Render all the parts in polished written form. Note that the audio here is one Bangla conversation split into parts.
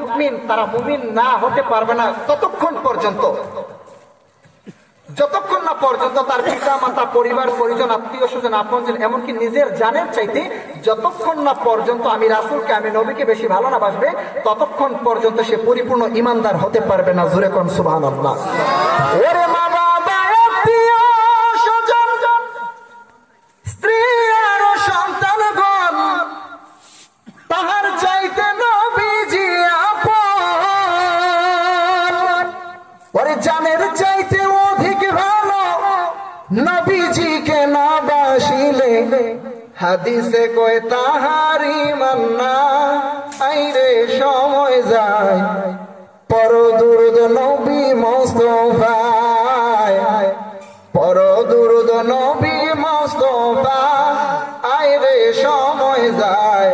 ইউমিন, তারা মুমিন না হতে পারবে না ততক্ষণ পর্যন্ত, যতক্ষণ না পর্যন্ত তার পিতা মাতা, পরিবার পরিজন, আত্মীয় স্বজন, আপনজন, এমনকি নিজের জানের চাইতে যতক্ষণ না পর্যন্ত আমি রাসূলকে, আমি নবীকে বেশি ভালো না বাসবে, ততক্ষণ পর্যন্ত সে পরিপূর্ণ ইমানদার হতে পারবে না। জোরে কোন সুবহানাল্লাহ। ওরে মা বাবা, আত্মীয় স্বজন, স্ত্রী আর সন্তানগণ, তাহার চাইতে নবীজি আপন। ওরে জানের চাইতে অধিক ভালো নবীজিকে না বাসিলে, হাদিসে কয় তাহারি মান্না আইরে সময় যায়, পর দুরুদ নবী মুস্তাফায়, পর দুরুদ নবী মুস্তাফা আইরে সময় যায়,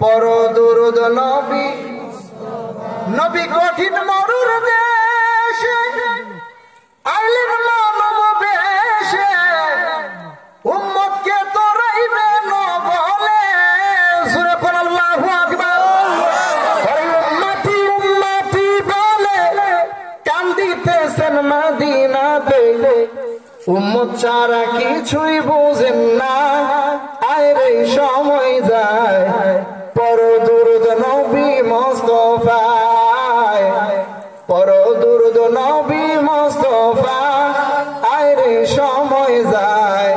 পর দুরুদ নবী। নবী কঠিন মরুর দেশে আইলেন মানব বেশে, উম্মতকে তোরাইবেন বলে, সূরা কোন আল্লাহু আকবার। উম্মতি উম্মতি বলে কান্দিতেছেন মদিনাতে, উম্মত ছাড়া কিছুই বুঝেন না, আইরে সময় যায়, পর দুরুদ নবী মুস্তাফায়, পর দুরুদ নবী মুস্তাফা আইরে সময় যায়,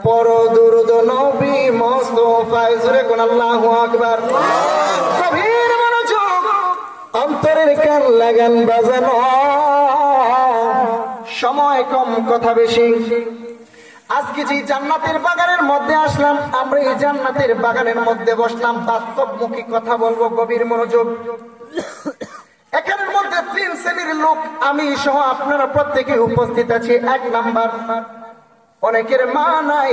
পর দুরুদ নবী মুস্তাফায়। জোরে কোন আল্লাহু আকবার। গভীর মনোযোগ, অন্তরের কান লাগান বাজানো, সময় কম কথা বেশি। আজকে যে জান্নাতের বাগানের মধ্যে আসলাম, আমরা এই জান্নাতের বাগানের মধ্যে বসলাম, বাস্তবমুখী কথা বলবো, গভীর মনোযোগ। এখানের মধ্যে 3 শ্রেণীর লোক আমি সহ আপনারা প্রত্যেকে উপস্থিত আছি। 1 নাম্বার, অনেকের মা নাই।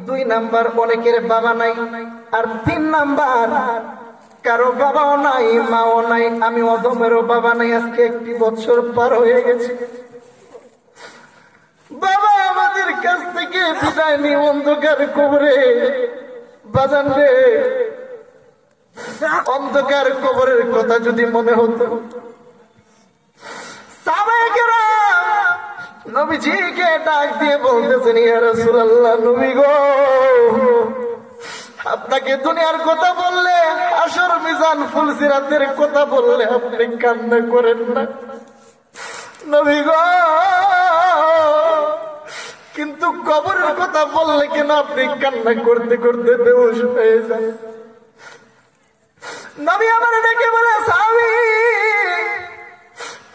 2 নাম্বার, অনেকের বাবা নাই। আর 3 নাম্বার, কারো বাবাও নাই, মাও নাই। আমি অদমেরও বাবা নাই। আজকে 1 বছর পার হয়ে গেছে। বাবা আমাদের কাছ থেকে বিদায় নিয়ে অন্ধকার কবরে, বাজান রে, অন্ধকার কবরের কথা যদি মনে হতো, সাহাবায়ে নবীজিকে ডাক দিয়ে বলতেছেন, ইয়া রাসূলুল্লাহ, নবী গো, আপনাকে দুনিয়ার কথা বললে, হাসর মিজান ফুলসিরাতের কথা বললে আপনি কান্না করেন না নবী গো, কিন্তু কবরের কথা বললে কেন আপনি কান্না করতে করতে বেহুশ হয়ে যায়? নবী আমার ডেকে বলে, সাহাবী,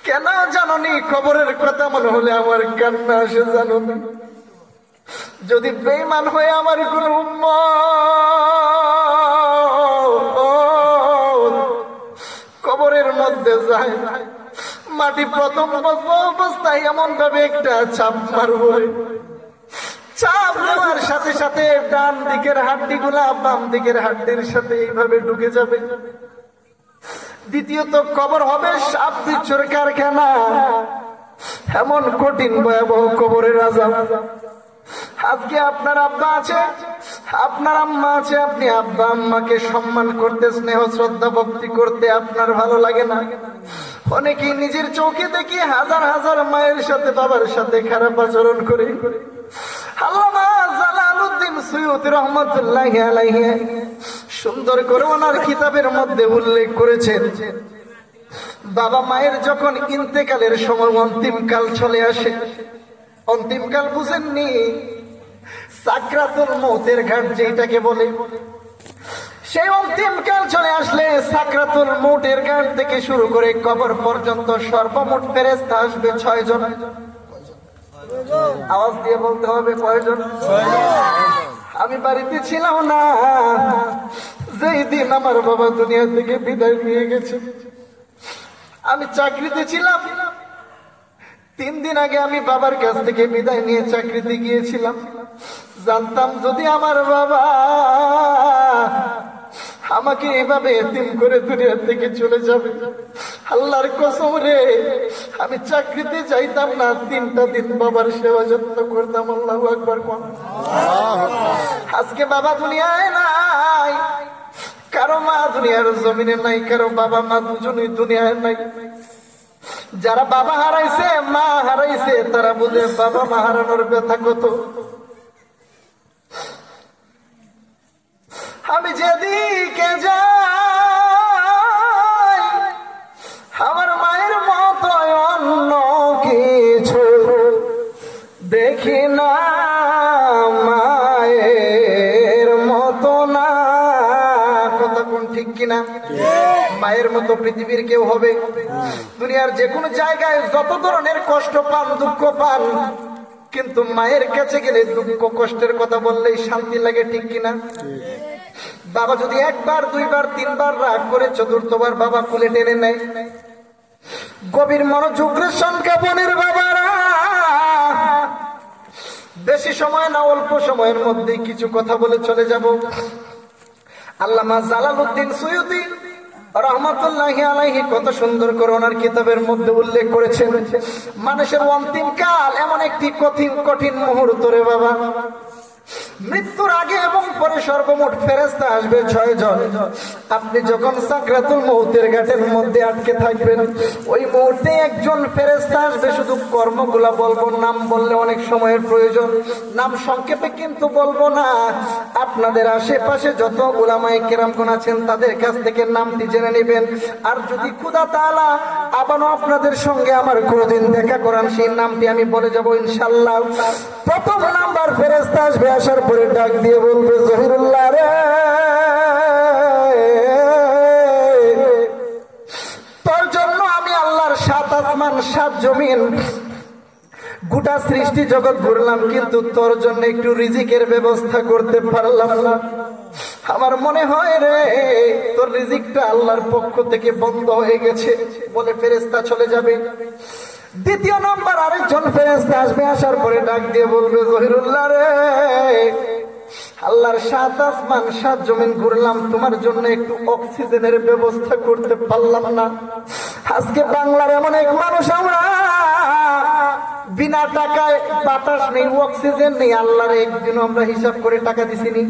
কেন জানোনি কবরের কথা মনে হলে আমার কান্না আসে জানো না? যদি বেঈমান হয়ে আমার কোন উম্মত কবরের মধ্যে যায়, মাটি প্রথম অবস্থায় এমন ভাবে একটা চাপ মারবে, চাপ দেওয়ার সাথে সাথে ডান দিকের হাড্ডি গুলা বাম দিকের হাড্ডির সাথে এইভাবে ঢুকে যাবে। দ্বিতীয়ত কবর হবে সাপ বিচ্ছুর কারখানা। এমন কঠিন ভয়াবহ কবরের আযাব। আজকে আপনার আব্বা আছে, আপনার আম্মা আছে, আপনি আব্বা আম্মাকে সম্মান করতে, স্নেহ শ্রদ্ধা ভক্তি করতে আপনার ভালো লাগে না। অনেকেই নিজের চোখে দেখি হাজার হাজার মায়ের সাথে বাবার সাথে খারাপ আচরণ করে। আল্লামা জালালউদ্দিন সুয়ুতী রাহমাতুল্লাহি আলাইহি সুন্দর করে ওনার কিতাবের মধ্যে উল্লেখ করেছেন, বাবা মায়ের যখন ইন্তেকালের সময় অন্তিমকাল চলে আসে, অন্তিমকাল বুঝেননি, সাকরাতুল মউতের ঘাট যেটাকে বলে, সেই অন্তিমকাল চলে আসলে সাকরাতুল মউতের ঘাট থেকে শুরু করে কবর পর্যন্ত সর্বমোট ফেরেশতা আসবে 6 জন। আওয়াজ দিয়ে বলতে হবে কয়জন? 6 জন। আমি বাড়িতে ছিলাম না যেই দিন আমার বাবা দুনিয়া থেকে বিদায় নিয়ে গেছে। আমি চাকরিতে ছিলাম। 3 দিন আগে আমি বাবার কাছ থেকে বিদায় নিয়ে চাকরিতে গিয়েছিলাম। জানতাম যদি আমার বাবা আমাকে এভাবে এতিম করে দুনিয়া থেকে চলে যাবে, আল্লাহর কসম রে, আমি চাকরিতে যাইতাম না, 3টা দিন বাবার সেবা যত্ন করতাম। আল্লাহু আকবার। আজকে বাবা দুনিয়ায় নাই, কারো মা দুনিয়ার জমিনে নাই, কারো বাবা মা দুজনই দুনিয়ায় নাই। যারা বাবা হারাইছে, মা হারাইছে, তারা বুঝে বাবা মা হারানোর ব্যথা কত। আমি যেদিকে যাই আমার মায়ের মতো অন্য কিছু দেখি না, মায়ের মতো না। কথা কোন ঠিক কিনা? মায়ের মতো পৃথিবীর কেউ হবে? দুনিয়ার যে কোনো জায়গায় যত ধরনের কষ্ট পান, দুঃখ পান, কিন্তু মায়ের কাছে গেলে দুঃখ কষ্টের কথা বললেই শান্তি লাগে, ঠিক কিনা? বাবা যদি একবার, দুইবার, তিনবার রাগ করে চতুর্থবার বাবা কুলে টেনে নেয়। গভীর মনোযোগের সঙ্গে বোনের বাবারা, বেশি সময় না, অল্প সময়ের মধ্যে কিছু কথা বলে চলে যাব। আল্লামা জালালউদ্দিন সুয়ুতী রহমাতুল্লাহি আলাইহি কত সুন্দর করে ওনার কিতাবের মধ্যে উল্লেখ করেছেন, মানুষের অন্তিম কাল এমন একটি কঠিন কঠিন মুহূর্ত রে বাবা। মৃত্যুর আগে এবং পরে সর্বমোট ফেরেশতা আসবে 6 জন। আপনি যখন সাকরাতুল মউতের ঘাটের মধ্যে আটকে থাকবেন, ওই মুহূর্তে একজন ফেরেশতা আসবে, শুধু কর্মগুলা বলবো, নাম বললে অনেক সময়ের প্রয়োজন, নাম সংক্ষেপে কিন্তু বলবো না। আপনাদের আশেপাশে যত উলামায়ে কেরামগণ আছেন তাদের কাছ থেকে নামটি জেনে নেবেন। আর যদি খোদা তাআলা আবারও আপনাদের সঙ্গে আমার কোনদিন দেখা করান, সেই নামটি আমি বলে যাব ইনশাআল্লাহ। প্রথম নাম্বার ফেরেশতা আসবে, আসার পরে ডাক দিয়ে বলবে, জহিরুল্লাহ রে, তোর জন্য আমি আল্লাহর 7 আসমান 7 জমিন গোটা সৃষ্টি জগৎ ঘুরলাম, কিন্তু তোর জন্য একটু রিজিকের ব্যবস্থা করতে পারলাম না। আমার মনে হয় রে তোর রিজিকটা আল্লাহর পক্ষ থেকে বন্ধ হয়ে গেছে, বলে ফেরেশতা চলে যাবে। দ্বিতীয় নাম্বার আরেকজন ফেরেশতা আসবে, আসার পরে ডাক দিয়ে বলবে, জহিরুল্লাহ রে, আল্লাহর 7 আসমান 7 জমিন ঘুরলাম, তোমার জন্য একটু অক্সিজেনের ব্যবস্থা করতে পারলাম না। আজকে বাংলার এমন এক মানুষ আমরা, বিনা টাকায় বাতাস নেই, অক্সিজেন নেই, আল্লাহর একদিনও আমরা হিসাব করে টাকা দিছিনি।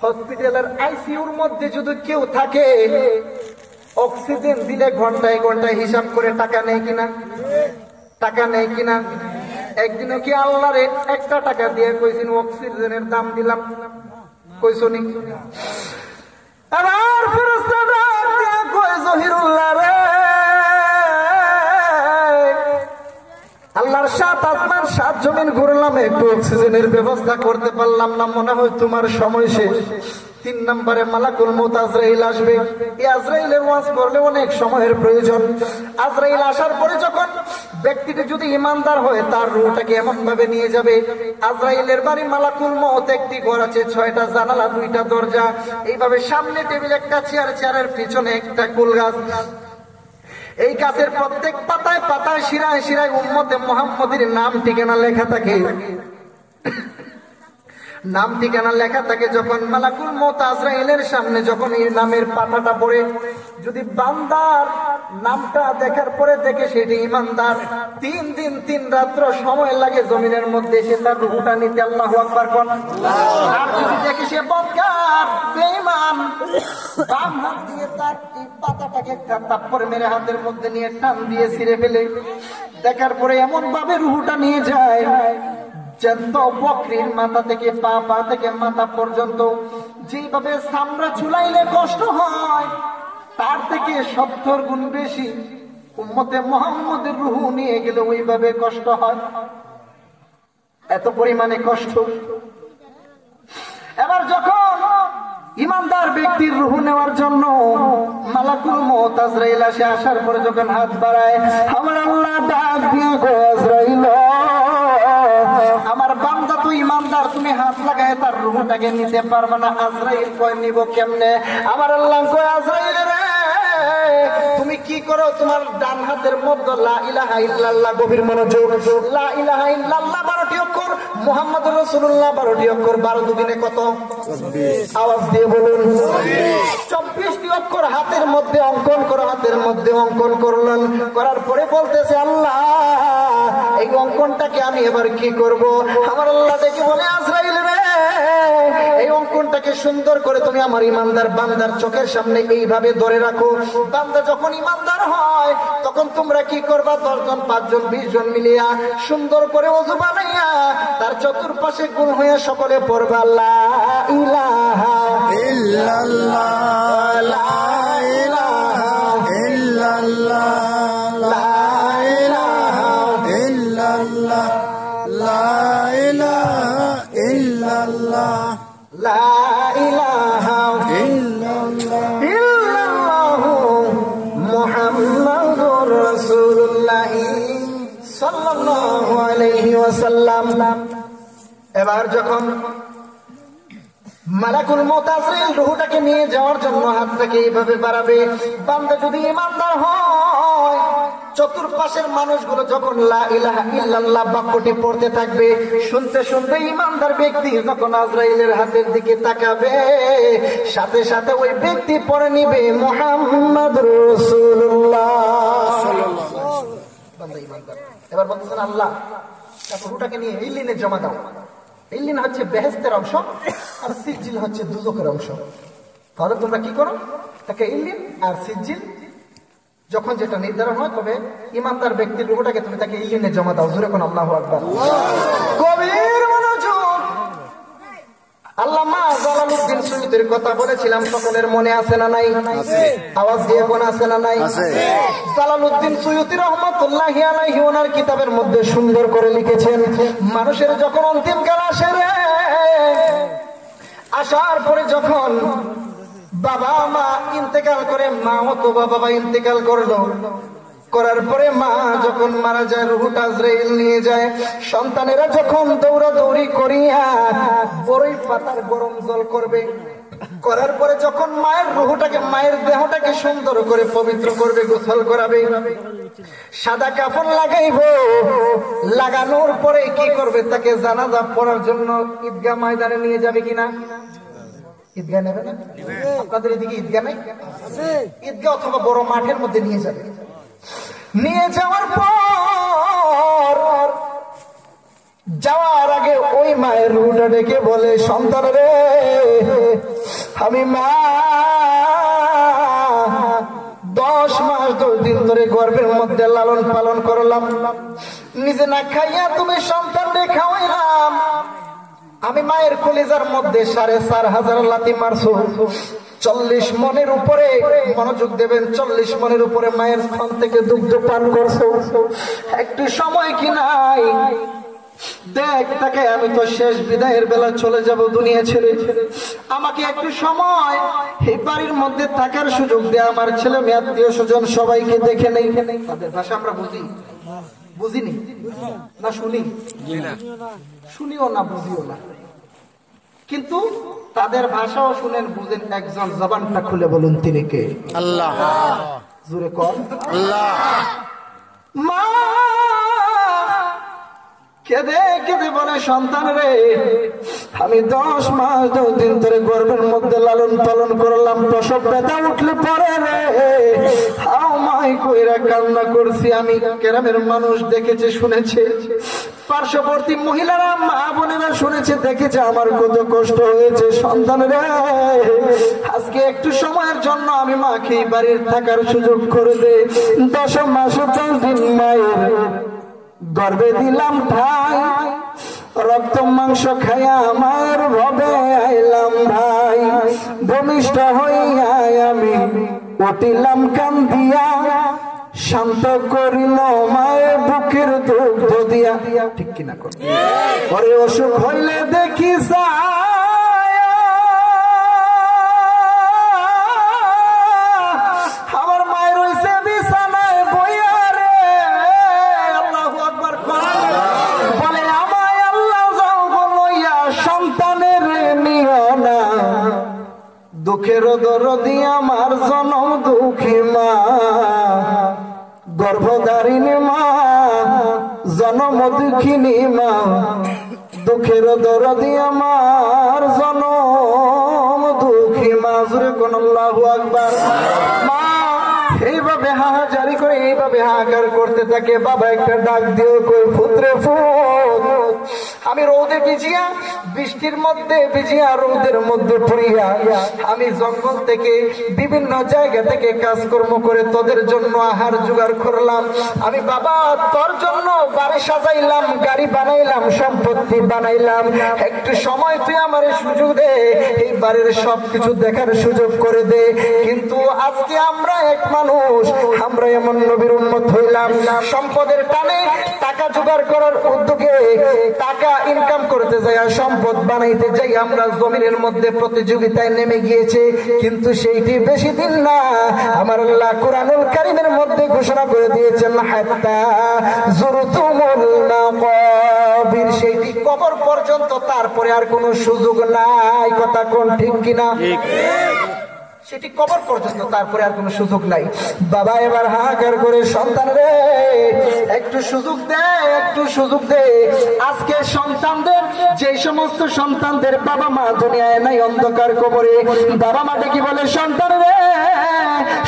হসপিটালের আইসিইউর মধ্যে যদি কেউ থাকে, অক্সিজেন দিলে ঘন্টায় ঘন্টায় হিসাব করে টাকা নেই কিনা? টাকা নেই কিনা? একদিনও কি আল্লাহরে 1টা টাকা দিয়ে কইছেন অক্সিজেনের দাম দিলাম? কইছনি? আবার ফেরেশতা ডাক দিয়ে কই, জহিরুল্লাহ রে, আল্লাহর 7 আসমান 7 জমিন ঘুরলাম, একটু অক্সিজেনের ব্যবস্থা করতে পারলাম না, মনে হয় তোমার সময় শেষ। 3 নম্বরে মালাকুল মউত আজরাইল আসবে। এই আজরাইলের ওয়াজ করলে অনেক সময়ের প্রয়োজন। আজরাইল আসার পরে যখন ব্যক্তিটি যদি ইমানদার হয়, তার রূহটাকে এমন ভাবে নিয়ে যাবে, আজরাইলের বাড়ি মালাকুল মউত একটি ঘর আছে, 6টা জানালা, 2টা দরজা, এইভাবে সামনে টেবিল, একটা চেয়ার, চেয়ারের পিছনে একটা কুল গাছ। এই গাছের প্রত্যেক পাতায় পাতায়, শিরায় শিরায় উম্মতে মুহাম্মদের নাম ঠিকানা লেখা থাকে। নাম ঠিকানা লেখা থাকে। যখন মালাকুল মউত আজরাইলের সামনে যখন এই নামের পাতাটা পড়ে, যদি বান্দার নামটা দেখার পরে দেখে সেটি ইমানদার, 3 দিন 3 রাত্র সময় লাগে জমিনের মধ্যে এসে তার রূহটা নিতে। আল্লাহু আকবার কোন। আর যদি দেখে সে বদকার, বেঈমান, বাম হাত দিয়ে তার এই পাতাটাকে একটা থাপ্পড় মেরে হাতের মধ্যে নিয়ে টান দিয়ে ছিঁড়ে ফেলে, দেখার পরে এমন ভাবে রূহটা নিয়ে যায়, যত বকরির মাথা থেকে পা থেকে মাথা পর্যন্ত যেভাবে চামড়া চুলাইলে কষ্ট হয়, তার থেকে 70 গুণ বেশি উম্মতে মুহাম্মদের রূহ নিয়ে গেলে ওইভাবে কষ্ট হয়। এত পরিমাণে কষ্ট। এবার যখন ইমানদার ব্যক্তির রূহ নেওয়ার জন্য মালাকুল মউত আজরাইল আসে, আসার পরে যখন হাত বাড়ায়, আমার আল্লাহ ডাক দিয়ে কয়, আজরাইল, আমার বান্দা তো ইমানদার, তুমি হাত লাগায় তার রূহটাকে নিতে পারবে না। আজরাইল কয়, নিব কেমনে? আমার আল্লাহ কয়, আজরাইল রে, তুমি কি করো? তোমার ডান হাতের মধ্যে লা ইলাহা ইল্লাল্লাহ, গভীর মনোযোগ, লা ইলাহা ইল্লাল্লাহ 12টি অক্ষর, মুহাম্মদুর রাসূলুল্লাহ 12টি অক্ষর, 12 দুগুণে কত? 24। আওয়াজ দিয়ে বলুন 24টি অক্ষর হাতের মধ্যে অঙ্কন করো। হাতের মধ্যে অঙ্কন করলেন, করার পরে বলতেছে, আল্লাহ এই অঙ্কনটাকে আমি এবার কি করব? আমার আল্লাহ দেখে বলে, আজরাইল রে, এই অঙ্কন অঙ্কনটাকে সুন্দর করে তুমি আমার ইমানদার বান্দার চোখের সামনে এইভাবে ধরে রাখো। বান্দা যখন ইমানদার হয় তখন তোমরা কি করবা? 10 জন 5 জন 20 জন মিলিয়া সুন্দর করে ওযু বানাইয়া তার চতুর্পাশে গুণ হয়ে সকলে পড়বা লা ইলাহা ইল্লাল্লাহ, লা ইলাহা ইল্লাল্লাহ, লা ইলাহা ইল্লাল্লাহ, লা ইলাহা ইল্লাল্লাহ, লা ইলাহা ইল্লাল্লাহ মুহাম্মাদুর রাসূলুল্লাহ সাল্লাল্লাহু আলাইহি ওয়াসাল্লাম। এবার যখন মালাকুল মউত আজরাইল রূহটাকে নিয়ে যাওয়ার জন্য হাতটাকে এইভাবে বাড়াবে, বান্দা যদি ইমানদার হয় চতুর্পাশের মানুষগুলো যখন লা ইলাহা ইল্লাল্লাহ বাক্যটি পড়তে থাকবে, শুনতে শুনতে ইমানদার ব্যক্তি যখন আজরাইলের হাতের দিকে তাকাবে সাথে সাথে ওই ব্যক্তি পড়ে নিবে মুহাম্মাদুর রাসূলুল্লাহ সাল্লাল্লাহু আলাইহি ওয়াসাল্লাম। বান্দা ইমানদার। এবার বলতেছেন আল্লাহ রূহটাকে নিয়ে ইল্লিনে জমা দাও। ইল্লিন হচ্ছে বেহেশতের অংশ আর সিজিল হচ্ছে দুজকের অংশ। তাহলে তোমরা কি করো? তাকে ইল্লিন আর সিজিল যখন যেটা নির্ধারণ হয় তবে ইমানদার ব্যক্তির রূহটাকে তুমি তাকে ইল্লিনে জমা দাও। জোরে কোন আল্লাহু আকবার। গভীর মনোযোগ। আল্লামা জালালউদ্দিন সুয়ুতির কথা বলেছিলাম, সকলের মনে আছে না নাই? আওয়াজ দিয়ে কোন আছে না নাই? জালালউদ্দিন সুয়ুতি রহমাতুল্লাহি আলাইহি ওনার কিতাবের মধ্যে সুন্দর করে লিখেছেন, মানুষের যখন অন্তিম কাল আসে রে, আসার পরে যখন বাবা মা ইন্তেকাল করে, মাও তো বাবা ইন্তেকাল করলো, করার পরে মা যখন মারা যায় রূহটা আজরাইল নিয়ে যায়, সন্তানেরা যখন দৌড়াদৌড়ি করিয়া বড়ই পাতার গরম জল করবে, করার পরে যখন মায়ের রূহটাকে মায়ের দেহটাকে সুন্দর করে পবিত্র করবে, গোসল করাবে, সাদা কাফন লাগাইব, লাগানোর পরে কি করবে? তাকে জানাজা পড়ার জন্য ঈদগাহ ময়দানে নিয়ে যাবে কিনা? ঈদগাহ নেবে না? আপনাদের এদিকে ঈদগাহ নাই? ঈদগাহ অথবা বড় মাঠের মধ্যে নিয়ে যাবে। নিয়ে যাওয়ার পর যাওয়ার আগে ওই মায়ের রূহটা ডেকে বলে, সন্তান রে, আমি মা 10 মাস 10 দিন ধরে গর্ভের মধ্যে লালন পালন করলাম, নিজে না খাইয়া তুমি সন্তানরে খাওয়াইলাম, আমি মায়ের কলিজার মধ্যে 4,500 লাথি মারছো, 40 মনের উপরে, মনোযোগ দেবেন, 40 মনের উপরে মায়ের স্তন থেকে দুগ্ধ পান করছো, একটু সময় কি নাই? দেখ তাকে, আমি তো শেষ বিদায়ের বেলা চলে যাব দুনিয়া ছেড়ে, আমাকে একটু সময় এই বাড়ির মধ্যে থাকার সুযোগ দে, আমার ছেলে মেয়ে আত্মীয় স্বজন সবাইকে দেখে নেই। তাদের ভাষা আমরা বুঝিনি না, শুনিও না, বুঝিও না, কিন্তু তাদের ভাষাও শুনেন, বুঝেন। একজন জবানটা খুলে বলুন তিনি কে? আল্লাহ। জোরে কর আল্লাহ। মা কেঁদে কেঁদে বলে, সন্তান রে, আমি 10 মাস 10 দিন ধরে গর্ভের মধ্যে লালন পালন করলাম, প্রসব ব্যথা উঠলে পরে রে হাও মাই কইরা কান্না করছি, আমি গ্রামের মানুষ দেখেছে শুনেছে, পার্শ্ববর্তী মহিলারা মা বোনেরা শুনেছে দেখেছে আমার কত কষ্ট হয়েছে, সন্তান রে, আজকে একটু সময়ের জন্য আমি মাকে বাড়ির থাকার সুযোগ করে দে। 10 মাস 10 দিন মায়ের গর্বে দিলাম ঠাই, রক্ত মাংস খাইয়া আমার ভবে আইলাম ভাই, ভূমিষ্ঠ হইয়া আমি উঠিলাম কান্দিয়া, শান্ত করিল মায়ের বুকের দুগ্ধ দিয়া। ঠিক কিনা কর? পরে অসুখ হইলে দেখি আমার মায়ের হইছে বিছানায় বইয়া রে, আল্লাহু আকবার। বলে আমায় আল্লাহ যাও লইয়া সন্তানের নিও না, দুঃখের দরদি আমার জনম দুঃখী মা, গর্ভধারিণী মা, জনম দুঃখিনী মা, দুঃখের দরদি আমার জনম দুঃখী মা। জোরে কোন আল্লাহু আকবার। মা এইভাবে হাহাজারি করে, এইভাবে হাহাকার করতে থাকে। বাবা একটা ডাক দিও, কই পুত্রে পুত, আমি রোদে ভিজিয়া, বৃষ্টির মধ্যে ভিজিয়া, রোদের মধ্যে পড়িয়া আমি জঙ্গল থেকে বিভিন্ন জায়গা থেকে কাজকর্ম করে তোদের জন্য আহার জোগাড় করলাম। আমি বাবা তোর জন্য বাড়ি সাজাইলাম, গাড়ি বানাইলাম, সম্পত্তি বানাইলাম। একটু সময় তুই আমার সুযোগ দে, এই বাড়ির সবকিছু দেখার সুযোগ করে দে। কিন্তু আজকে আমরা এক মানুষ, আমরা এমন নবীর উম্মত হইলাম, সম্পদের টানে টাকা জোগাড় করার উদ্যোগে টাকা ইনকাম করতে যাই, সম্পদ বানাইতে যাই আমরা জমিনের মধ্যে প্রতিযোগিতায় নেমে গিয়েছে। কিন্তু সেইটি বেশি দিন না, আমার আল্লাহ কুরআনুল কারীমের মধ্যে ঘোষণা করে দিয়েছেন হাত্তা যুরতুমুল মাকাবির, সেইটি কবর পর্যন্ত, তারপরে আর কোনো সুযোগ নাই। কথা কোন ঠিক কিনা? সেটি কবর পর্যন্ত, তারপরে আর কোনো সুযোগ নাই। বাবা এবার হাহাকার করে সন্তান রে একটু সুযোগ দে, একটু সুযোগ দে। আজকে সন্তানদের, যে সমস্ত সন্তানদের বাবা মা দুনিয়ায় নাই, অন্ধকার কবরে, বাবা মা ডেকে বলে সন্তান রে,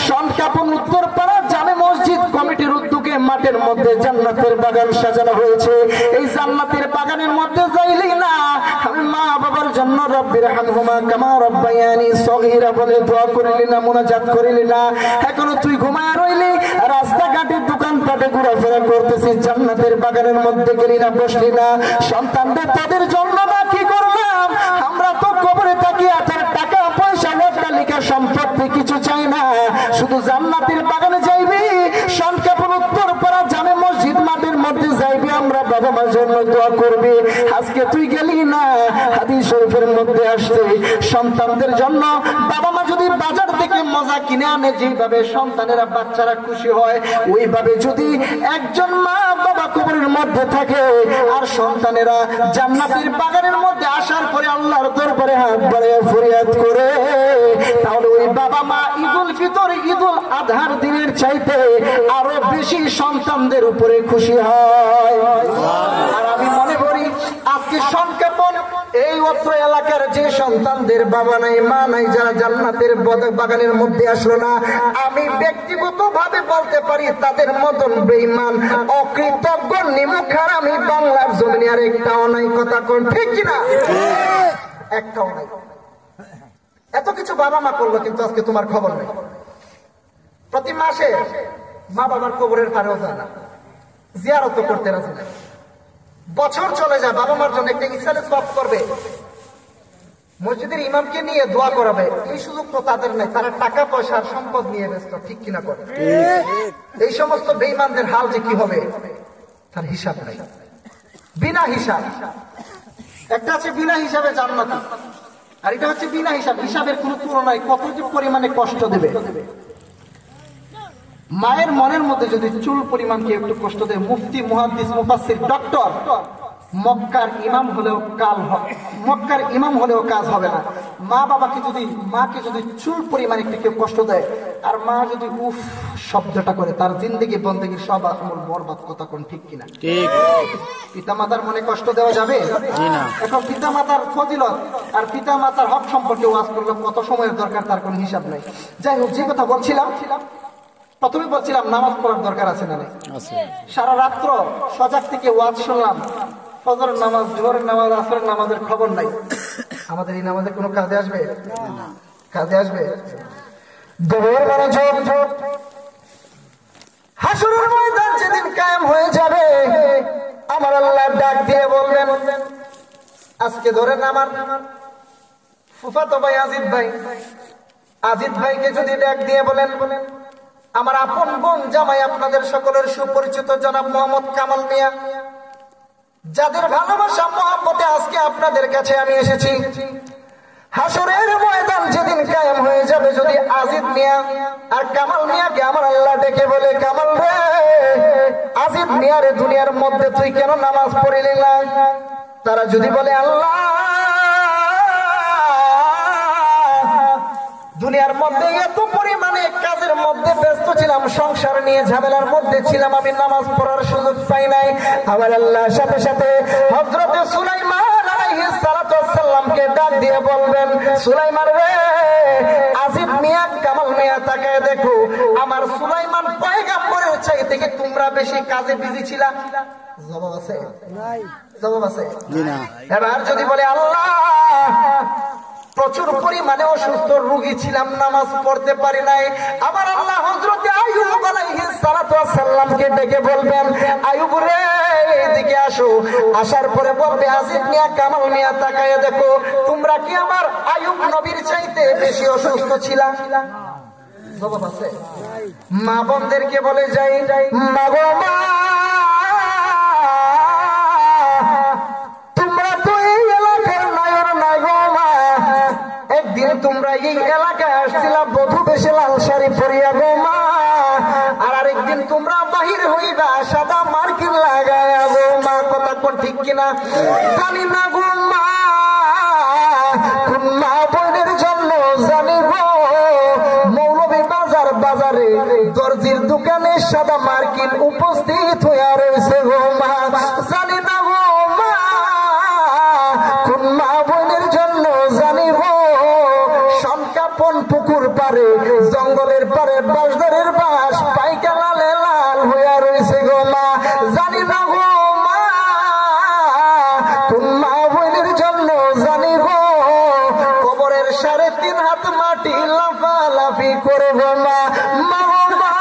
সনকাপন উত্তরপাড়া জামে মসজিদ কমিটির উদ্যোগে মাঠের মধ্যে জান্নাতের বাগান সাজানো হয়েছে। এই জান্নাতের বাগানের মধ্যে যাইলি না, আমি মা বাবার জন্য রব্বির হামহুমা কামা রব্বায়ানি সগীরা বলে দোয়া করিলি না, মুনাজাত করিলি না। এখনো তুই ঘুমায় রইলি, রাস্তাঘাটে দোকানপাটে ঘোরাফেরা করতেছিস, জান্নাতের বাগানের মধ্যে গেলি না, বসলি না। সন্তানদের তাদের জন্য না কি করলাম? আমরা তো কবরে থাকি, আপনার টাকা পয়সা অট্টালিকা সম্পত্তি কিছু চাই না, শুধু জান্নাতের বাগানে যাইবি, সনকাপন উত্তরপাড়া জামে মসজিদ মাঠের মধ্যে যাইবি, আমরা বাবা মার জন্য দোয়া করবি। আজকে তুই গেলি না। হাদিস শরীফের মধ্যে আসছে সন্তানদের জন্য বাবা মা যদি বাজার থেকে মজা কিনে আনে, যেভাবে সন্তানেরা বাচ্চারা খুশি হয়, ওইভাবে যদি একজন মা বাবা কবরের মধ্যে থাকে আর সন্তানেরা জান্নাতের বাগানের মধ্যে আসার পরে আল্লাহর দরবারে হাত বাড়িয়ে ফরিয়াদ করে, তাহলে ওই বাবা মা ঈদুল ফিতর, ঈদুল আজহার দিনের চাইতে আরো বেশি সন্তানদের উপরে খুশি হয়। আর আমি মনে করি আজকে সনকাপন এই অত্র এলাকার যে সন্তানদের বাবা নাই মা নাই, যারা জান্নাতের বাগানের মধ্যে আসলো না, আমি ব্যক্তিগত ভাবে বলতে পারি তাদের মতন বেঈমান, অকৃতজ্ঞ, নিমুখার আমি বাংলার জমিনে আর একটাও নাই। কথা কোন ঠিক কিনা? একটাও নাই। এত কিছু বাবা মা করলো, কিন্তু আজকে তোমার খবর নেই। প্রতি মাসে মা বাবার কবরের পারেও যায় না, জিয়ারত করতে রাজি না। বছর চলে যায়, বাবা মার জন্য একটা ইসালে সওয়াব করবে, মসজিদের ইমামকে নিয়ে দোয়া করাবে, এই সুযোগ তো তাদের নাই। তারা টাকা পয়সা সম্পদ নিয়ে ব্যস্ত, ঠিক কিনা করে? এই সমস্ত বেঈমানদের হাল যে কি হবে তার হিসাব নাই, বিনা হিসাব। একটা আছে বিনা হিসাবে জান্নাত, আর এটা হচ্ছে বিনা হিসাব, হিসাবের কোনো তুলনায় কত যে পরিমাণে কষ্ট দেবে। মায়ের মনের মধ্যে যদি চুল পরিমাণকে একটু কষ্ট দেয়, মুফতি, মুহাদ্দিস, মুফাসসির, ডক্টর, মক্কার ইমাম হলেও মক্কার ইমাম হলেও কাজ হবে না। মা বাবাকে যদি, মাকে যদি চুল পরিমাণ একটু কেউ কষ্ট দেয়, আর মা যদি উফ শব্দটা করে, তার জিন্দেগি বন্দেগি সব আমল বরবাদ। কথা কোন ঠিক কিনা? পিতা মাতার মনে কষ্ট দেওয়া যাবে না। এখন পিতা মাতার ফজিলত আর পিতা মাতার হক সম্পর্কে ওয়াজ করলে কত সময়ের দরকার তার কোনো হিসাব নাই। যাই হোক, যে কথা বলছিলাম, প্রথমে বলছিলাম নামাজ পড়ার দরকার আছে না? সারা রাত্র সজাগ থেকে ওয়াজ শুনলাম, ফজরের নামাজ, জোহরের নামাজ, আসরের নামাজের খবর নাই। আমাদের এই নামাজের কোনো কাজে আসবে? কাজে আসবে? হাসরের ময়দান যেদিন কায়েম হয়ে যাবে, আমার আল্লাহ ডাক দিয়ে বলবেন, আজকে ধরেন আমার ফুফাতো ভাই আজিদ ভাইকে যদি ডাক দিয়ে বলেন, আমার আপন বোন জামাই আপনাদের সকলের সুপরিচিত জনাব মোহাম্মদ কামাল মিয়া, যাদের ভালোবাসা মহব্বতে আজকে আপনাদের কাছে আমি এসেছি, হাসরের ময়দান যেদিন কায়েম হয়ে যাবে, যদি আজিদ মিয়া আর কামাল মিয়াকে আমার আল্লাহ ডেকে বলে, কামাল রে, আজিদ মিয়া রে, দুনিয়ার মধ্যে তুই কেন নামাজ পড়িলি না? তারা যদি বলে, আল্লাহ, দুনিয়ার মধ্যে এত পরিমাণে কাজের মধ্যে ব্যস্ত ছিলাম, সংসার নিয়ে ঝামেলার মধ্যে ছিলাম, আমি নামাজ পড়ার সুযোগ পাই নাই। আমার আল্লাহ সাথে সাথে হযরত সুলাইমান আলাইহিস সালাতু ওয়াস সালামকে ডাক দিয়ে বলবেন, সুলাইমান রে, আজিদ মিয়া, কামাল মিয়া, তাকায় দেখো, আমার সুলাইমান পয়গম্বরের চাইতে থেকে তোমরা বেশি কাজে বিজি ছিলা? জবাব আছে? জবাব আছে? এবার যদি বলে আল্লাহ প্রচুর পরিমাণে অসুস্থ রোগী ছিলাম, নামাজ পড়তে পারি নাই, আবার আল্লাহ হযরত আইয়ুব আলাইহিস সালাতু ওয়াস সালামকে ডেকে বলবেন আইয়ুব রে এদিকে আসো, আসার পরে বলবে আজিজ মিয়া কামাল মিয়া তাকায়া দেখো তোমরা কি আমার আইয়ুব নবীর চাইতে বেশি অসুস্থ ছিলা? জবাব আছে? মা বোনদেরকে বলে যাই মা গো মা তোমরা তো এই এলাকার নায়র না গো মা, একদিন তোমরা এই এলাকায় আসছিলা বধূ বেশে লাল শাড়ি পরিয়া গো মা, আর আরেকদিন তোমরা বাহির হইবা সাদা মার্কিন লাগায়া গো মা। কথা কোন ঠিক কিনা জানি না গো মা, কোন মা বোনের জন্য জানি গো মৌলভী বাজার বাজারে দর্জির দোকানে সাদা মার্কিন উপস্থিত হইয়া রয়েছে গো মা। জানি না গো মা, কোন মা বোনের জন্য জানি গো সংকাপন পুকুর পারে জঙ্গলের পারে বাঁশদারের বাঁশ পাইকা লালে লাল হইয়া রয়েছে গো মা। জানি না গো মা, কোন মা বোনের জন্য জানি গো কবরের 3.5 হাত মাটি লাফালাফি করে গো মা। মা গো মা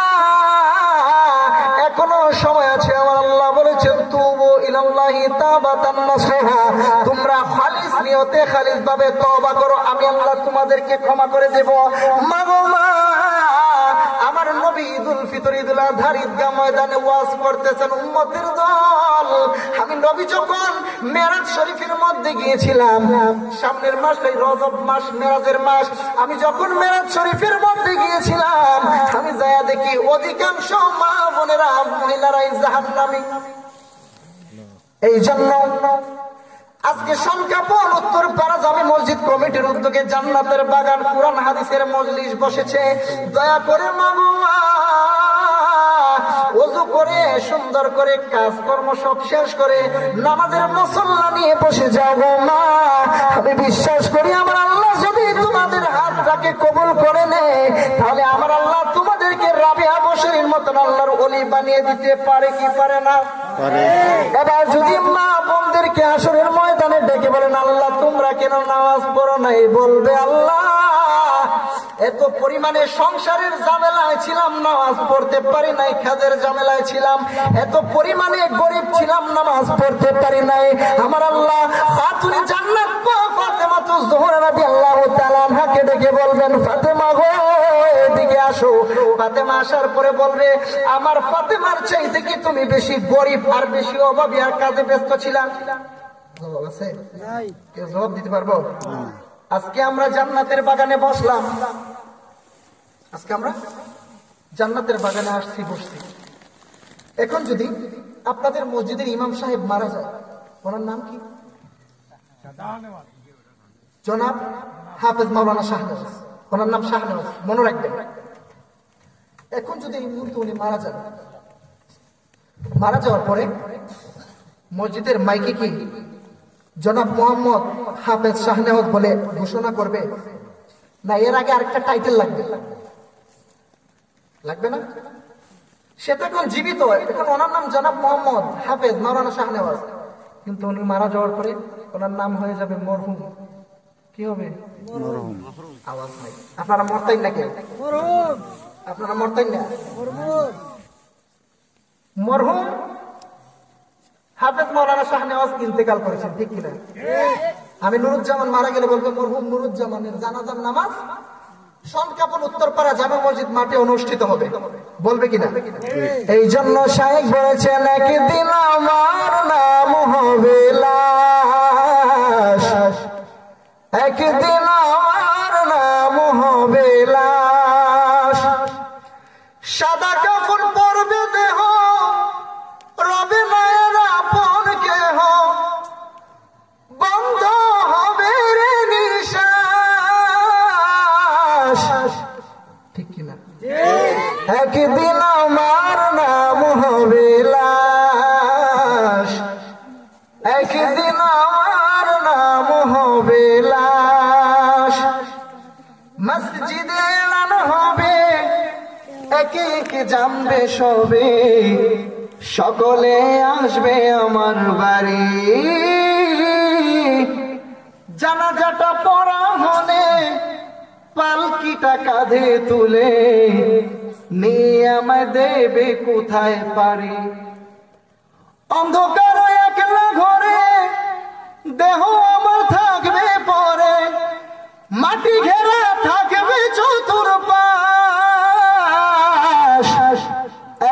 এখনো সময় আছে, আমার আল্লাহ বলেছেন তুবু ইলাল্লাহি তাওবাতান নাসুহা, তোমরা খালিস নিয়তে খালিস ভাবে তওবা করো, আমি আল্লাহ তোমাদেরকে ক্ষমা করে দেব। মা গো মা আমার নবী ঈদুল ফিতর ঈদুল আযহার ঈদগাহ ময়দানে ওয়াজ করতেছেন উম্মতের দল, আমি নবী যখন মেরাজ শরীফের মধ্যে গিয়েছিলাম, সামনের মাস এই রজব মাস মেরাজের মাস, আমি যখন মেরাজ শরীফের মধ্যে গিয়েছিলাম আমি যায়া দেখি অধিকাংশ মা বোনেরা মহিলারাই জাহান্নামী। এই জন্য আজকে সংখ্যাপন উত্তরপাড়া জামে মসজিদ কমিটির উদ্যোগে জান্নাতের বাগান কুরআন হাদিসের মজলিস বসেছে। দয়া করে মামুয়া ওযু করে সুন্দর করে কাজকর্ম সব শেষ করে নামাজের মুসল্লা নিয়ে বসে যাও গো মা। আমি বিশ্বাস করি আমার আল্লাহ যদি তোমাদের হাতটাকে কবুল করে নেয় তাহলে আমার আল্লাহ তোমাদেরকে রাবিয়া বশরীর মতন আল্লাহর ওলি বানিয়ে দিতে পারে কি পারে না? এবার যদি মা বোনদেরকে আসরের ময়দানে ডেকে বলেন আল্লাহ তোমরা কেন নামাজ পড়ো নাই, বলবে আল্লাহ এত পরিমাণে সংসারের ঝামেলায় ছিলাম নামাজ পড়তে পারি নাই, কাজের ঝামেলায় ছিলাম, এত পরিমাণে গরিব ছিলাম নামাজ পড়তে পারি নাই। আমার আল্লাহ খাতুনে জান্নাত ফাতেমা তো জোহরা রাদিয়াল্লাহু তাআলা আনহাকে ডেকে বলবেন ফাতেমা গো এদিকে আসো। ফাতেমা আসার পরে বলবে আমার ফাতেমার চাইতে কি তুমি বেশি গরিব আর বেশি অভাবী আর কাজে ব্যস্ত ছিলাম? জবাব আছে? নাই। কেউ জবাব দিতে পারবো? আজকে আমরা জান্নাতের বাগানে বসলাম, আজকে আমরা জান্নাতের বাগানে আসছি বসছি। এখন যদি আপনাদের মসজিদের ইমাম সাহেব মারা যায়, ওনার নাম কি? জনাব হাফেজ মাওলানা শাহনেওয়াজ, ওনার নাম শাহনেওয়াজ, মনে রাখবেন। এখন যদি এই মুহূর্তে উনি মারা যান, মারা যাওয়ার পরে মসজিদের মাইকে কি জনাব মোহাম্মদ হাফেজ শাহনেওয়াজ বলে ঘোষণা করবে না এর আগে আরেকটা টাইটেল লাগবে? লাগবে না? সে তো এখন জীবিত, এখন ওনার নাম জনাব মোহাম্মদ হাফেজ মাওলানা শাহনেওয়াজ, কিন্তু উনি মারা যাওয়ার পরে ওনার নাম হয়ে যাবে মরহুম। কি হবে? মরহুম। আওয়াজ নাই। আপনারা মরতাই না কেন? মরহুম। আপনারা মরতাই না? মরহুম হাফেজ মাওলানা শাহনেওয়াজ ইন্তেকাল করেছেন, ঠিক কিনা? আমি নুরুজ্জামান মারা গেলে বলবো মরহুম নুরুজ্জামানের জানাজার নামাজ সংকাপন উত্তরপাড়া জামে মসজিদ মাঠে অনুষ্ঠিত হবে, বলবে কিনা? এই জন্য শায়েখ বলেছেন একদিন আমার নাম হবে লাশ, একদিন আমার নাম হবে লাশ, সাদা কাফন পরবে দেহ রবে মায়ের আপন কেহ, বন্ধ হবে রে নিঃশ্বাস, ঠিক কিনা? একদিন আমার নাম হবে লাশ, একদিন আমার নাম হবে লাশ, মসজিদে এলান হবে একে একে জানবে সবে, সকলে আসবে আমার বাড়ি। জানাজাটা পড়া হলে পালকিটা কাঁধে তুলে নিয়ে আমায় দেবে কোথায় পারি। অন্ধকার একলা ঘরে দেহ আমার থাকবে পরে, মাটি ঘেরা থাকবে চতুর্পাশ।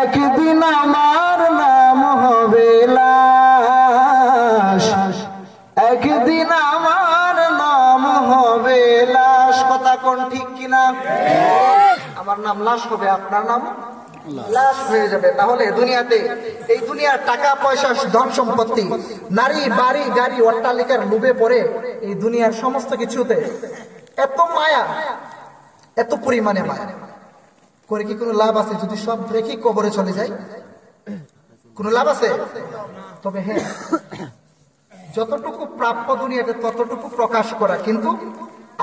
একদিন আমার নাম হবে লাশ, একদিন আমার নাম হবে লাশ। কথা কোন ঠিক কিনা? আমার নাম লাশ হবে, আপনার নাম লাশ হয়ে যাবে। তাহলে দুনিয়াতে, এই দুনিয়ার টাকা পয়সা ধন সম্পত্তি, নারী বাড়ি গাড়ি অট্টালিকার লোভে পড়ে এই দুনিয়ার সমস্ত কিছুতে এত মায়া, এত পরিমাণে মায়া করে কি কোনো লাভ আছে? যদি সব রেখে কবরে চলে যায়, কোনো লাভ আছে? তবে হ্যাঁ, যতটুকু প্রাপ্য দুনিয়াতে ততটুকু প্রকাশ করা, কিন্তু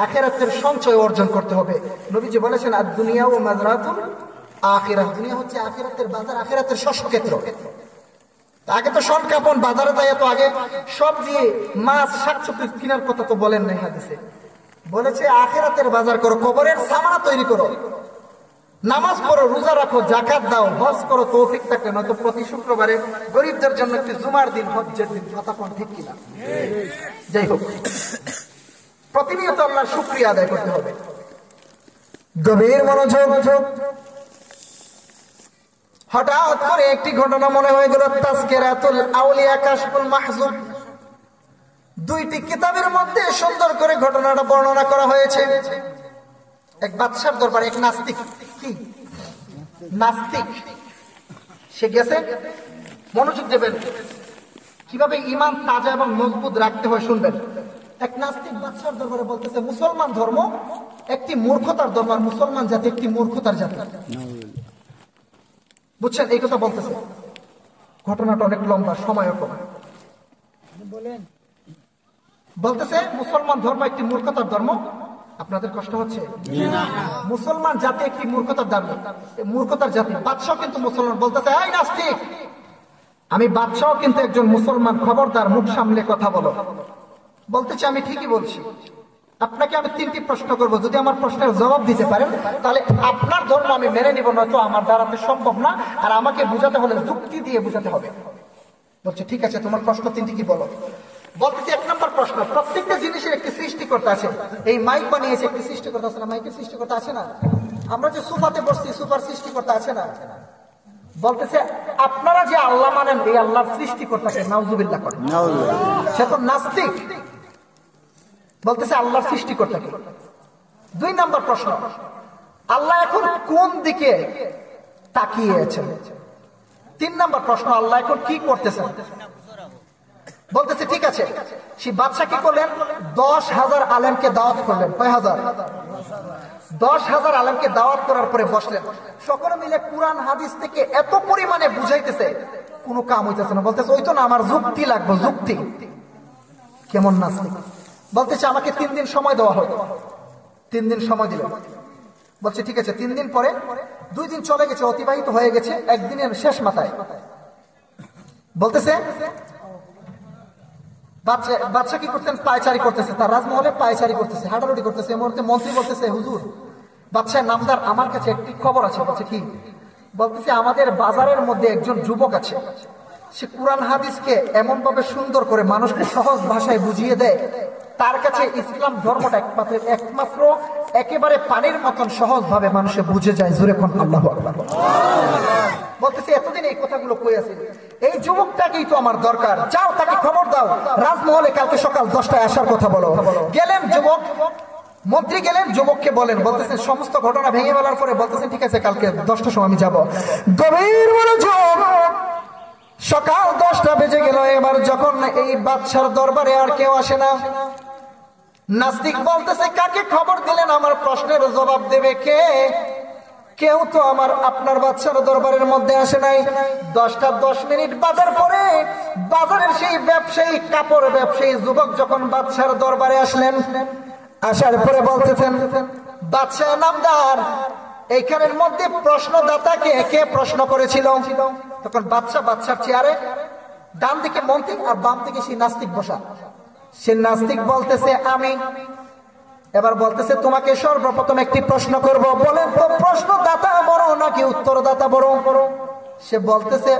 আখিরাতের সঞ্চয় অর্জন করতে হবে। নবীজি বলেছেন, আর দুনিয়া ও মাজরাতুল আখিরাত, দুনিয়া হচ্ছে আখিরাতের বাজার, আখিরাতের শস্য ক্ষেত্র। আগে তো সন কাপন বাজারে যায়, তো আগে সব দিয়ে মাছ শাকসবজি কেনার কথা তো বলেন নাই হাদিসে। বলেছে আখিরাতের বাজার করো, কবরের সামানা তৈরি করো, নামাজ পড়ো, রোজা রাখো, জাকাত দাও, হজ করো তৌফিক থাকলে, নয়তো প্রতি শুক্রবারে গরিবদের জন্য একটি জুমার দিন, হজ্জের দিন। কথা কোন ঠিক কিনা? যাই হোক, প্রতিনিয়ত আল্লাহর শুকরিয়া আদায় করতে হবে। গভীর মনোযোগ। হঠাৎ করে একটি ঘটনা মনে হয়ে গেল, তাজকিরাতুল আউলিয়া কাশফুল মাহজুব, দুইটি কিতাবের মধ্যে সুন্দর করে ঘটনাটা বর্ণনা করা হয়েছে। এক বাদশার দরবারে এক নাস্তিক, কি নাস্তিক, সে গেছে। মনোযোগ দেবেন, কিভাবে ইমান তাজা এবং মজবুত রাখতে হয় শুনবেন। এক নাস্তিক বাদশার দরবারে বলতেছে, মুসলমান ধর্ম একটি মূর্খতার ধর্ম, আর মুসলমান জাতি একটি মূর্খতার জাতি। বুঝছেন এই কথা বলতেছে? ঘটনাটা অনেক লম্বা, সময়ও কম। বলতেছে মুসলমান ধর্ম একটি মূর্খতার ধর্ম। আপনাদের কষ্ট হচ্ছে? মুসলমান জাতি একটি মূর্খতার ধর্ম, মূর্খতার জাতি। বাদশাহ কিন্তু মুসলমান। বলতেছে, এই নাস্তিক, আমি বাদশাহ কিন্তু একজন মুসলমান, খবরদার মুখ সামলে কথা বলো। বলতেছে, আমি ঠিকই বলছি। আপনাকে আমি তিনটি প্রশ্ন করবো, যদি আমার প্রশ্নের জবাব দিতে পারেন তাহলে আপনার ধর্ম আমি মেনে নিব, নয়তো আমার দ্বারাতে সম্ভব না, আর আমাকে বুঝাতে হলে যুক্তি দিয়ে বুঝাতে হবে। বলছে, ঠিক আছে, তোমার প্রশ্ন তিনটি কি বলো। বলতেছি, এক নম্বর প্রশ্ন, প্রত্যেকটা জিনিসের একটি সৃষ্টিকর্তা আছে। এই মাইক বানিয়েছে একটি সৃষ্টিকর্তা আছে না? মাইকের সৃষ্টিকর্তা আছে না? আমরা যে সোফাতে বসছি, সোফার সৃষ্টিকর্তা আছে না? বলতেছে, আপনারা যে আল্লাহ মানেন, এই আল্লাহর সৃষ্টিকর্তাকে নাউজুবিল্লাহ করেন। সে তো নাস্তিক। বলতেছে, আল্লাহর সৃষ্টিকর্তাকে। দুই নম্বর প্রশ্ন, আল্লাহ এখন কোন দিকে তাকিয়ে আছেন? তিন নম্বর প্রশ্ন, আল্লাহ এখন কি করতেছেন? বলতেছে, ঠিক আছে। সে বাদশা কি করলেন? 10,000 আলেমকে দাওয়াত করলেন। কয় হাজার? 10,000 আলেমকে দাওয়াত করার পরে বসলেন। সকলে মিলে কুরআন হাদিস থেকে এত পরিমাণে বুঝাইতেছে, কোনো কাম হইতেছে না। বলতেছে, ওই তো না, আমার যুক্তি লাগবে, যুক্তি। কেমন নাস্তিক! বলতেছে, আমাকে 3 দিন সময় দেওয়া হয়। 3 দিন সময় দিল। বলছে, ঠিক আছে। 3 দিন পরে 2 দিন চলে গেছে, অতিবাহিত হয়ে গেছে। একদিনের শেষ মাথায় বলতেছে, বাদশা কি করতেন? পায়চারি করতেছে, তার রাজমহলে পায়চারি করতেছে, হাঁটাহাঁটি করতেছে। এই মুহূর্তে মন্ত্রী বলতেছে, হুজুর, বাদশার নামদার, আমার কাছে একটি খবর আছে। বলছে, কি? বলতেছে, আমাদের বাজারের মধ্যে একজন যুবক আছে, সে কুরআন হাদিসকে এমন ভাবে সুন্দর করে মানুষকে সহজ ভাষায় বুঝিয়ে দেয়, তার কাছে ইসলাম ধর্মটা একমাত্র একেবারে পানির মতন সহজ ভাবে মানুষে বুঝে যায়। জোরে কোন আল্লাহু আকবার। বলতেছে, এতদিন এই কথাগুলো কই আছে, এই যুবকটাকেই তো আমার দরকার। যাও, তাকে খবর দাও, রাজমহলে কালকে সকাল 10টায় আসার কথা বলো। গেলেন যুবক, মন্ত্রী গেলেন, যুবককে বলেন। বলতেছেন, সমস্ত ঘটনা ভেঙে বলার পরে বলতেছেন, ঠিক আছে, কালকে 10টার সময় আমি যাবো। গভীর মনোযোগ। সকাল 10টা বেজে গেল। এবার যখন এই বাদশার দরবারে আর কেউ আসে না, নাস্তিক বলতেছে, কাকে খবর দিলেন? আমার প্রশ্নের জবাব দেবে কে? কেউ তো আপনার বাদশার দরবারের মধ্যে আসে নাই। 10টা 10 মিনিট বাজার পরে বাজারের সেই ব্যবসায়ী, কাপড় ব্যবসায়ী যুবক যখন বাদশার দরবারে আসলেন, আসার পরে বলতেছেন, বাদশাহ নামদার, এইখানের মধ্যে প্রশ্নদাতাকে কে প্রশ্ন করেছিল? তখন বাদশার চেয়ারে ডান দিকে মন্ত্রী আর বাম দিকে সেই নাস্তিক বসা। সে নাস্তিক বলতেছে আমি। এবার বলতেছে তোমাকে সর্বপ্রথম একটি প্রশ্ন করব, বলেন তো প্রশ্নদাতা বড় নাকি উত্তরদাতা বড়? সে বলতেছে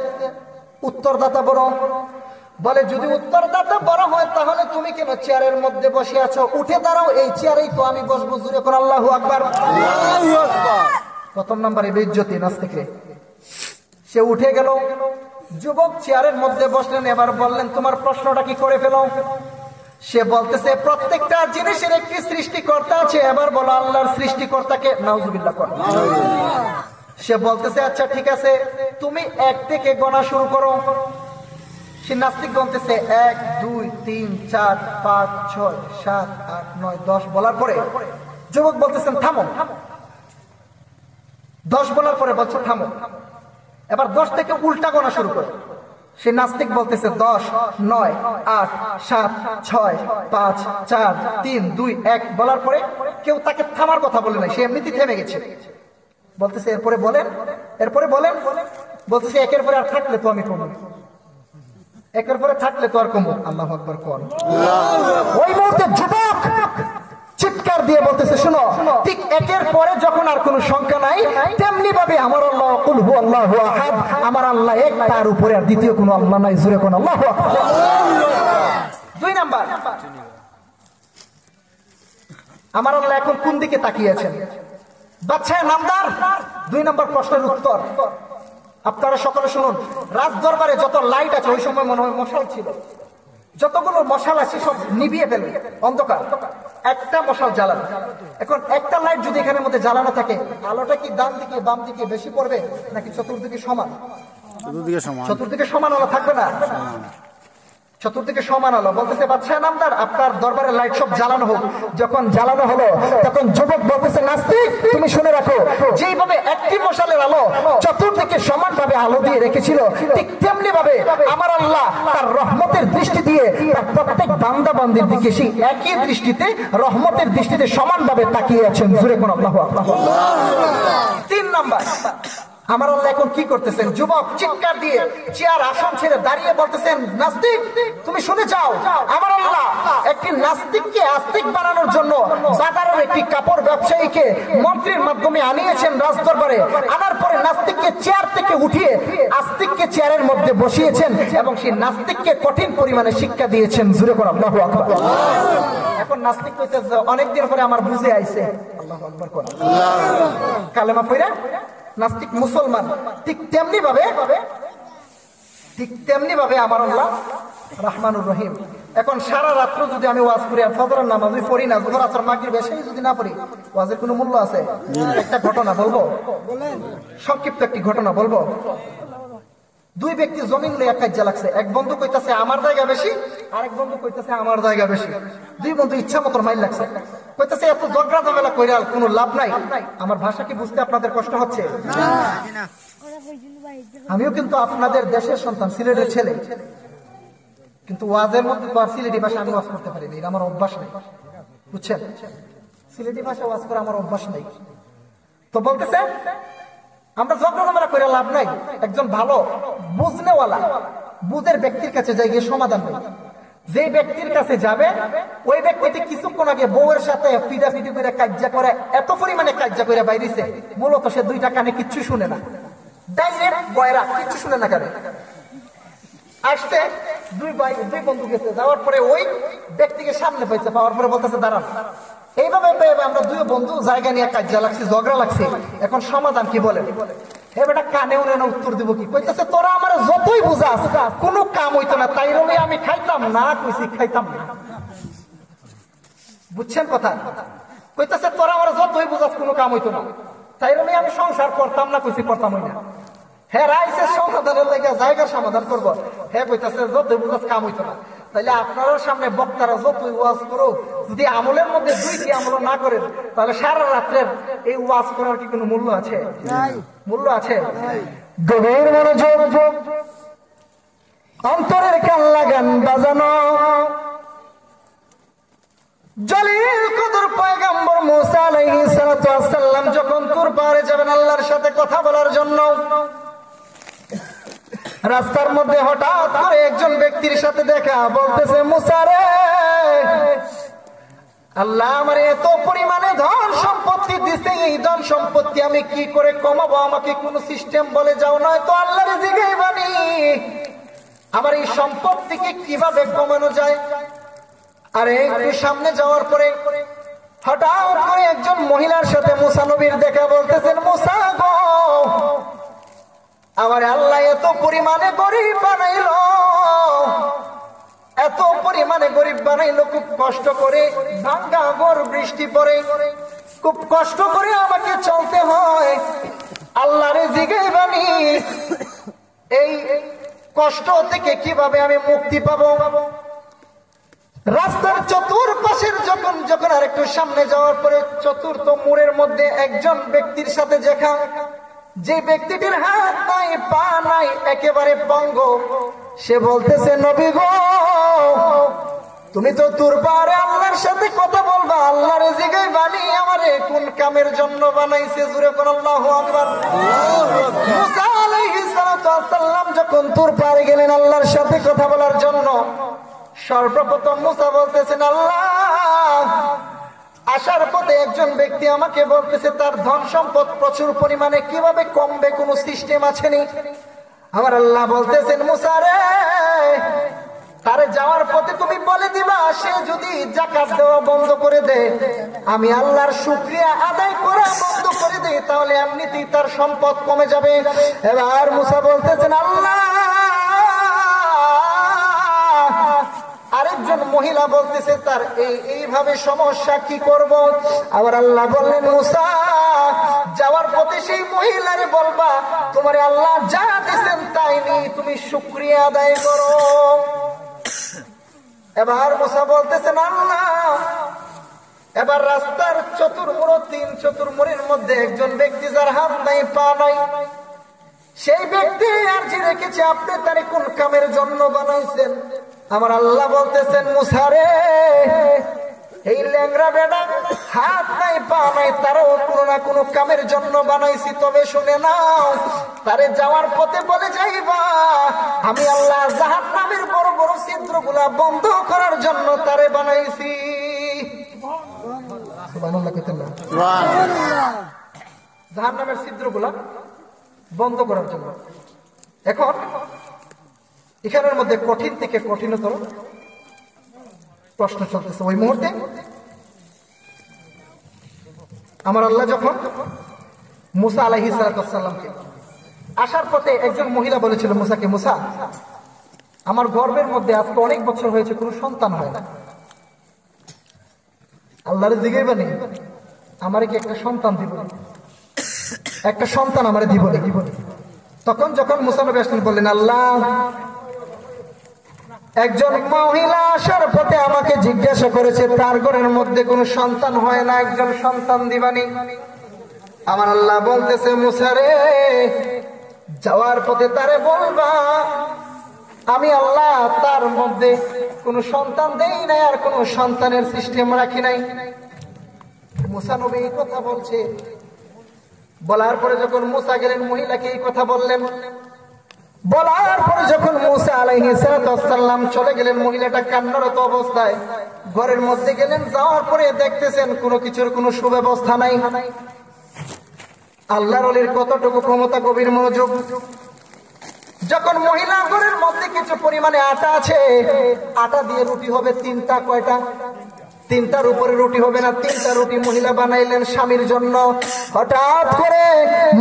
উত্তরদাতা বড়। বলে যদি উত্তরদাতা বড় হয় তাহলে তুমি কেন চেয়ারের মধ্যে বসে আছো? উঠে দাঁড়াও, এই চেয়ারেই তো আমি বসবো। জোরে করে আল্লাহু আকবার। প্রথম নাম্বারে বেইজ্জতি নাস্তিকরে। সে উঠে গেল, যুবক চেয়ারের মধ্যে বসলেন। এবার বললেন তোমার প্রশ্নটা কি করে ফেলো? সে বলতেছে প্রত্যেকটা জিনিসের একটি সৃষ্টিকর্তা আছে। এবার বলো আল্লাহর সৃষ্টিকর্তাকে। নাউজুবিল্লাহ কর। সে বলতেছে আচ্ছা ঠিক আছে, তুমি 1 থেকে গোনা শুরু করো। সে নাস্তিক বলতেছে 1 2 3 4 5 6 7 8 9 10 বলার পরে যুবক বলতেছেন থামো। 10 বলার পরে বলছে থামো। এবার 10 থেকে উল্টা গোনা শুরু করো। সে নাস্তিক বলতেছে 10 9 8 7 6 5 4 3 2 1 বলার পরে কেউ তাকে থামার কথা বলে নাই, সে এমনিতেই থেমে গেছে। বলতেছে এরপরে বলেন, এরপরে বলেন। বলতেছে একের পরে আর থাকলে তো আমি কমু, একের পরে থাকলে তো আর কমু। আল্লাহু আকবার কোন। ওই মুহূর্তে যুবক চিৎকার দিয়ে বলতেছে শোনো, ঠিক একের পরে যখন আর কোনো সংখ্যা নাই তেমনি ভাবে আমার আল্লাহ কুল হু আল্লাহু আহাদ, আমার আল্লাহ এক, তার উপরে আর দ্বিতীয় কোনো আল্লাহ নাই। জোরে কোন আল্লাহু আকবার। 2 নাম্বার, আমার আল্লাহ এখন কোন দিকে তাকিয়ে আছেন? বাদশাহ নামদার 2 নাম্বার প্রশ্নের উত্তর আপনারা সকলে শুনুন। রাজ দরবারে যত লাইট আছে, ওই সময় মনে হয় মশাল ছিল, যতগুলো মশাল আছে সব নিভিয়ে ফেলবে, অন্ধকার। একটা মশাল জ্বালানো। এখন একটা লাইট যদি এখানের মধ্যে জ্বালানো থাকে, আলোটা কি ডান দিকে বাম দিকে বেশি পড়বে নাকি চতুর্দিকে সমান? চতুর্দিকে সমান আলো থাকবে না, চতুর্দিকে সমান আলো। বলতেছে বাদশাহ নামদার আপনার দরবারের লাইট সব জ্বালানো হোক। যখন জ্বালানো হলো তখন যুবক বলতেছে নাস্তিক তুমি শুনে রাখো, যেইভাবে একটি মশালের আলো চতুর্দিকে সমান ভাবে আলো দিয়ে রেখেছিল, ঠিক তেমনি ভাবে আমার আল্লাহ তার রহমতের দৃষ্টি দিয়ে তার প্রত্যেক বান্দা বান্দির দিকে সেই একই দৃষ্টিতে, রহমতের দৃষ্টিতে সমান ভাবে তাকিয়ে আছেন। জোরে কোন আল্লাহু আকবার। 3 নাম্বার, আমার আল্লাহ এখন কি করতেছেন? যুবক চিৎকার দিয়ে চেয়ার আসন ছেড়ে দাঁড়িয়ে বলতেছেন নাস্তিক তুমি শুনে যাও, আমার আল্লাহ একটি নাস্তিককে আস্তিক বানানোর জন্য বাজারের একটি কাপড় ব্যবসায়ীকে মন্ত্রীর মাধ্যমে আনিয়েছেন রাজ দরবারে। আনার পরে নাস্তিককে চেয়ার থেকে উঠিয়ে আস্তিককে চেয়ারের মধ্যে বসিয়েছেন এবং সেই নাস্তিককে কঠিন পরিমাণে শিক্ষা দিয়েছেন। জোরে করে আল্লাহু আকবার। এখন নাস্তিক কইতেছে অনেকদিন পরে আমার বুঝে আইছে। আল্লাহু আকবার কোন। কালেমা পড়া নাস্তিক মুসলমান। ঠিক তেমনি ভাবে আমার আল্লাহ রহমানুর রহিম। এখন সারা রাত্র যদি আমি ওয়াজ করি আর ফজরের নামাজ পড়ি না, যখন আসর মাগরিব এসে যদি না পড়ি, ওয়াজের কোনো মূল্য আছে? একটা ঘটনা বলবো, সংক্ষিপ্ত একটি ঘটনা বলবো। 2 ব্যক্তি জমিন লইয়া কাজ্জা লাগছে। এক বন্ধু কইতাছে আমার জায়গা বেশি, আরেক বন্ধু কইতাছে আমার জায়গা বেশি। 2 বন্ধু ইচ্ছা মতো মাইল লাগছে। কইতাছে এত ঝগড়া ঝামেলা কইরা কোনো লাভ নাই। আমার ভাষা কি বুঝতে আপনাদের কষ্ট হচ্ছে? আমিও কিন্তু আপনাদের দেশের সন্তান, সিলেটের ছেলে, কিন্তু ওয়াজের মধ্যে তো আর সিলেটি ভাষা আমি ওয়াজ করতে পারি না, এটা আমার অভ্যাস নেই, বুঝছেন? সিলেটি ভাষা ওয়াজ করা আমার অভ্যাস নেই। তো বলতেছে আমরা ঝগড়া ঝামেলা করে লাভ নাই। একজন ভালো বুঝনেওয়ালা বুঝের ব্যক্তির কাছে যাই গিয়ে সমাধান নেই। যে ব্যক্তির কাছে যাবে ওই ব্যক্তিটি কিছুক্ষণ আগে বউয়ের সাথে ফিডাফিডি করে কাজ্জা করে, এত পরিমাণে কাজ্জা করে বাইরেছে, মূলত সে 2টা কানে কিচ্ছু শুনে না, ডাইরেক্ট গয়রা, কিচ্ছু শুনে না কানে। আসছে 2 বন্ধু গেছে, যাওয়ার পরে ওই ব্যক্তিকে সামনে পাইছে, পাওয়ার পরে বলতেছে দাঁড়ান। এইভাবে আমরা 2 বন্ধু জায়গা নিয়ে কাজ্জা লাগছে, ঝগড়া লাগছে, এখন সমাধান কি বলে? এবারটা কানেও না উত্তর দিব কি? কইতেছে তোরা আমার যতই বুঝাস কোনো কাম হইতো না, তাই বলে আমি খাইতাম না, কইছি খাইতাম না। বুঝছেন কথা? কইতেছে তোরা আমার যতই বুঝাস কোনো কাম হইতো না, তাই বলে আমি সংসার করতাম না, কইছি করতাম না। হ্যাঁ রাইসের সমাধানের লেগে জায়গার সমাধান করবো। হ্যাঁ কইতেছে যতই বুঝাস কাম হইতো না। তাহলে আপনার সামনে বক্তারা যতই ওয়াজ করো, যদি আমলের মধ্যে 2টি আমল না করেন, তাহলে সারা রাত্রের এই ওয়াজ করার কি কোনো মূল্য আছে? মূল্য আছে? গভীর মনোযোগ, অন্তরের কান লাগান বাজানো। জলিল কদর পয়গম্বর মুসা আলাইহিস সালাতু ওয়াস সালাম যখন তুর পাহাড়ে যাবেন রাস্তার মধ্যে হঠাৎ করে একজন ব্যক্তির সাথে দেখা, বলতেছে মুসা রে, আল্লাহ আমার এত পরিমাণে ধন সম্পত্তি দিছে, এই ধন সম্পত্তি আমি কি করে কমাবো? আমাকে কোন সিস্টেম বলে যাও, নয় তো আল্লাহর জিগাই বানি আমার এই সম্পত্তিকে কিভাবে কমানো যায়। আরে একটু সামনে যাওয়ার পরে হঠাৎ করে একজন মহিলার সাথে মুসা নবীর দেখা, বলতেছেন মুসা গো, আমার আল্লাহ এত পরিমাণে গরিব বানাইলো, এত পরিমাণে গরিব বানাইলো, খুব কষ্ট করে, ভাঙ্গা ঘর, বৃষ্টি পড়ে, খুব কষ্ট করে আমাকে চলতে হয়। আল্লাহর জিগাই বানি এই কষ্ট থেকে কিভাবে আমি মুক্তি পাবো? রাস্তার চতুর্পাশের যখন আর একটু সামনে যাওয়ার পরে চতুর্থ মোড়ের মধ্যে একজন ব্যক্তির সাথে দেখা, যে ব্যক্তিটির হাত নাই, পা নাই, একেবারে পঙ্গ। সে বলতেছে নবী গো, তুমি তো তোর পারে আল্লাহর সাথে কথা বলবা, আল্লাহর জিগাই বানি আমারে কোন কামের জন্য বানাইছে? জোরে কোন আল্লাহু আকবার। মুসা আলাইহিস সালাম যখন তোর পারে গেলেন আল্লাহর সাথে কথা বলার জন্য, সর্বপ্রথম মুসা বলতেছেন আল্লাহ, আসার পথে একজন ব্যক্তি আমাকে বলতেছে তার ধন সম্পদ প্রচুর পরিমাণে, কিভাবে কমবে কোন সিস্টেম আছে নি? আমার আল্লাহ বলতেছেন মুসা রে, তারে যাওয়ার পথে তুমি বলে দিবা, সে যদি যাকাত দেওয়া বন্ধ করে দেয়, আমি আল্লাহর শুকরিয়া আদায় করা বন্ধ করে দেই, তাহলে এমনিতেই তার সম্পদ কমে যাবে। এবার মুসা বলতেছেন আল্লাহ, আরেকজন মহিলা বলতেছে তার এইভাবে সমস্যা, কি করব? আবার আল্লাহ বললেন মুসা, যাওয়ার পথে সেই মহিলারে বলবা, তোমারে আল্লাহ যা দিয়েছেন তাই নেই, তুমি শুকরিয়া আদায় করো। এবার মুসা বলতেছেন আল্লাহ, এবার রাস্তার তিন চতুর্মোড়ের মধ্যে একজন ব্যক্তি যার হাত নাই, পা নাই, সেই ব্যক্তি আরজি রেখেছে, আপনি তারে কোন কামের জন্য বানাইছেন? আমার আল্লাহ বলতেছেন মুসা রে, এই ল্যাংড়া বেটা হাত নাই, পা নাই, তারও কোনো না কোনো কামের জন্য বানাইছি। তবে শুনে নাও, তারে যাওয়ার পথে বলে যাইবা, আমি আল্লাহ জাহান্নামের বড় বড় ছিদ্রগুলা বন্ধ করার জন্য তারে বানাইছি। জাহান্নামের ছিদ্রগুলা বন্ধ করার জন্য। এখন এখানের মধ্যে কঠিন থেকে কঠিনতর প্রশ্ন চলতেছে। ওই মুহূর্তে আমার আল্লাহ যখন মুসা আলাইহিস সালামকে আসার পথে একজন মহিলা বলেছিল মুসাকে, মুসা, আমার গর্ভের মধ্যে আজকে অনেক বছর হয়েছে, কোনো সন্তান হয় না, আল্লাহর জিগাই বানি আমারে কি একটা সন্তান দিব, একটা সন্তান আমারে দিব। তখন যখন মুসা নবী আসলেন, বললেন আল্লাহ, একজন মহিলা আসার পথে আমাকে জিজ্ঞাসা করেছে তার ঘরের মধ্যে কোনো সন্তান হয় না, একজন সন্তান দিবানি। আমার আল্লাহ বলতেছে মুসা রে, যাওয়ার পথে তারে বলবা, আমি আল্লাহ তার মধ্যে কোনো সন্তান দেই নাই, আর কোনো সন্তানের সিস্টেম রাখি নাই। মুসা নবী এই কথা বলছে। বলার পরে যখন মুসা গেলেন, মহিলাকে এই কথা বললেন। বলার পরে যখন মুসা আলাইহিস সালাম চলে গেলেন, মহিলাটা কান্নারত অবস্থায় ঘরের মধ্যে গেলেন। যাওয়ার পরে দেখতেছেন কোনো কিছুর কোনো সুব্যবস্থা নাই। আল্লাহর ওলির কতটুকু ক্ষমতা, গভীর মনোযোগ। যখন মহিলা ঘরের মধ্যে কিছু পরিমাণে আটা আছে, আটা দিয়ে রুটি হবে তিনটা, কয়টা? তিনটার উপরে রুটি হবে না, তিনটা রুটি মহিলা বানাইলেন স্বামীর জন্য। হঠাৎ করে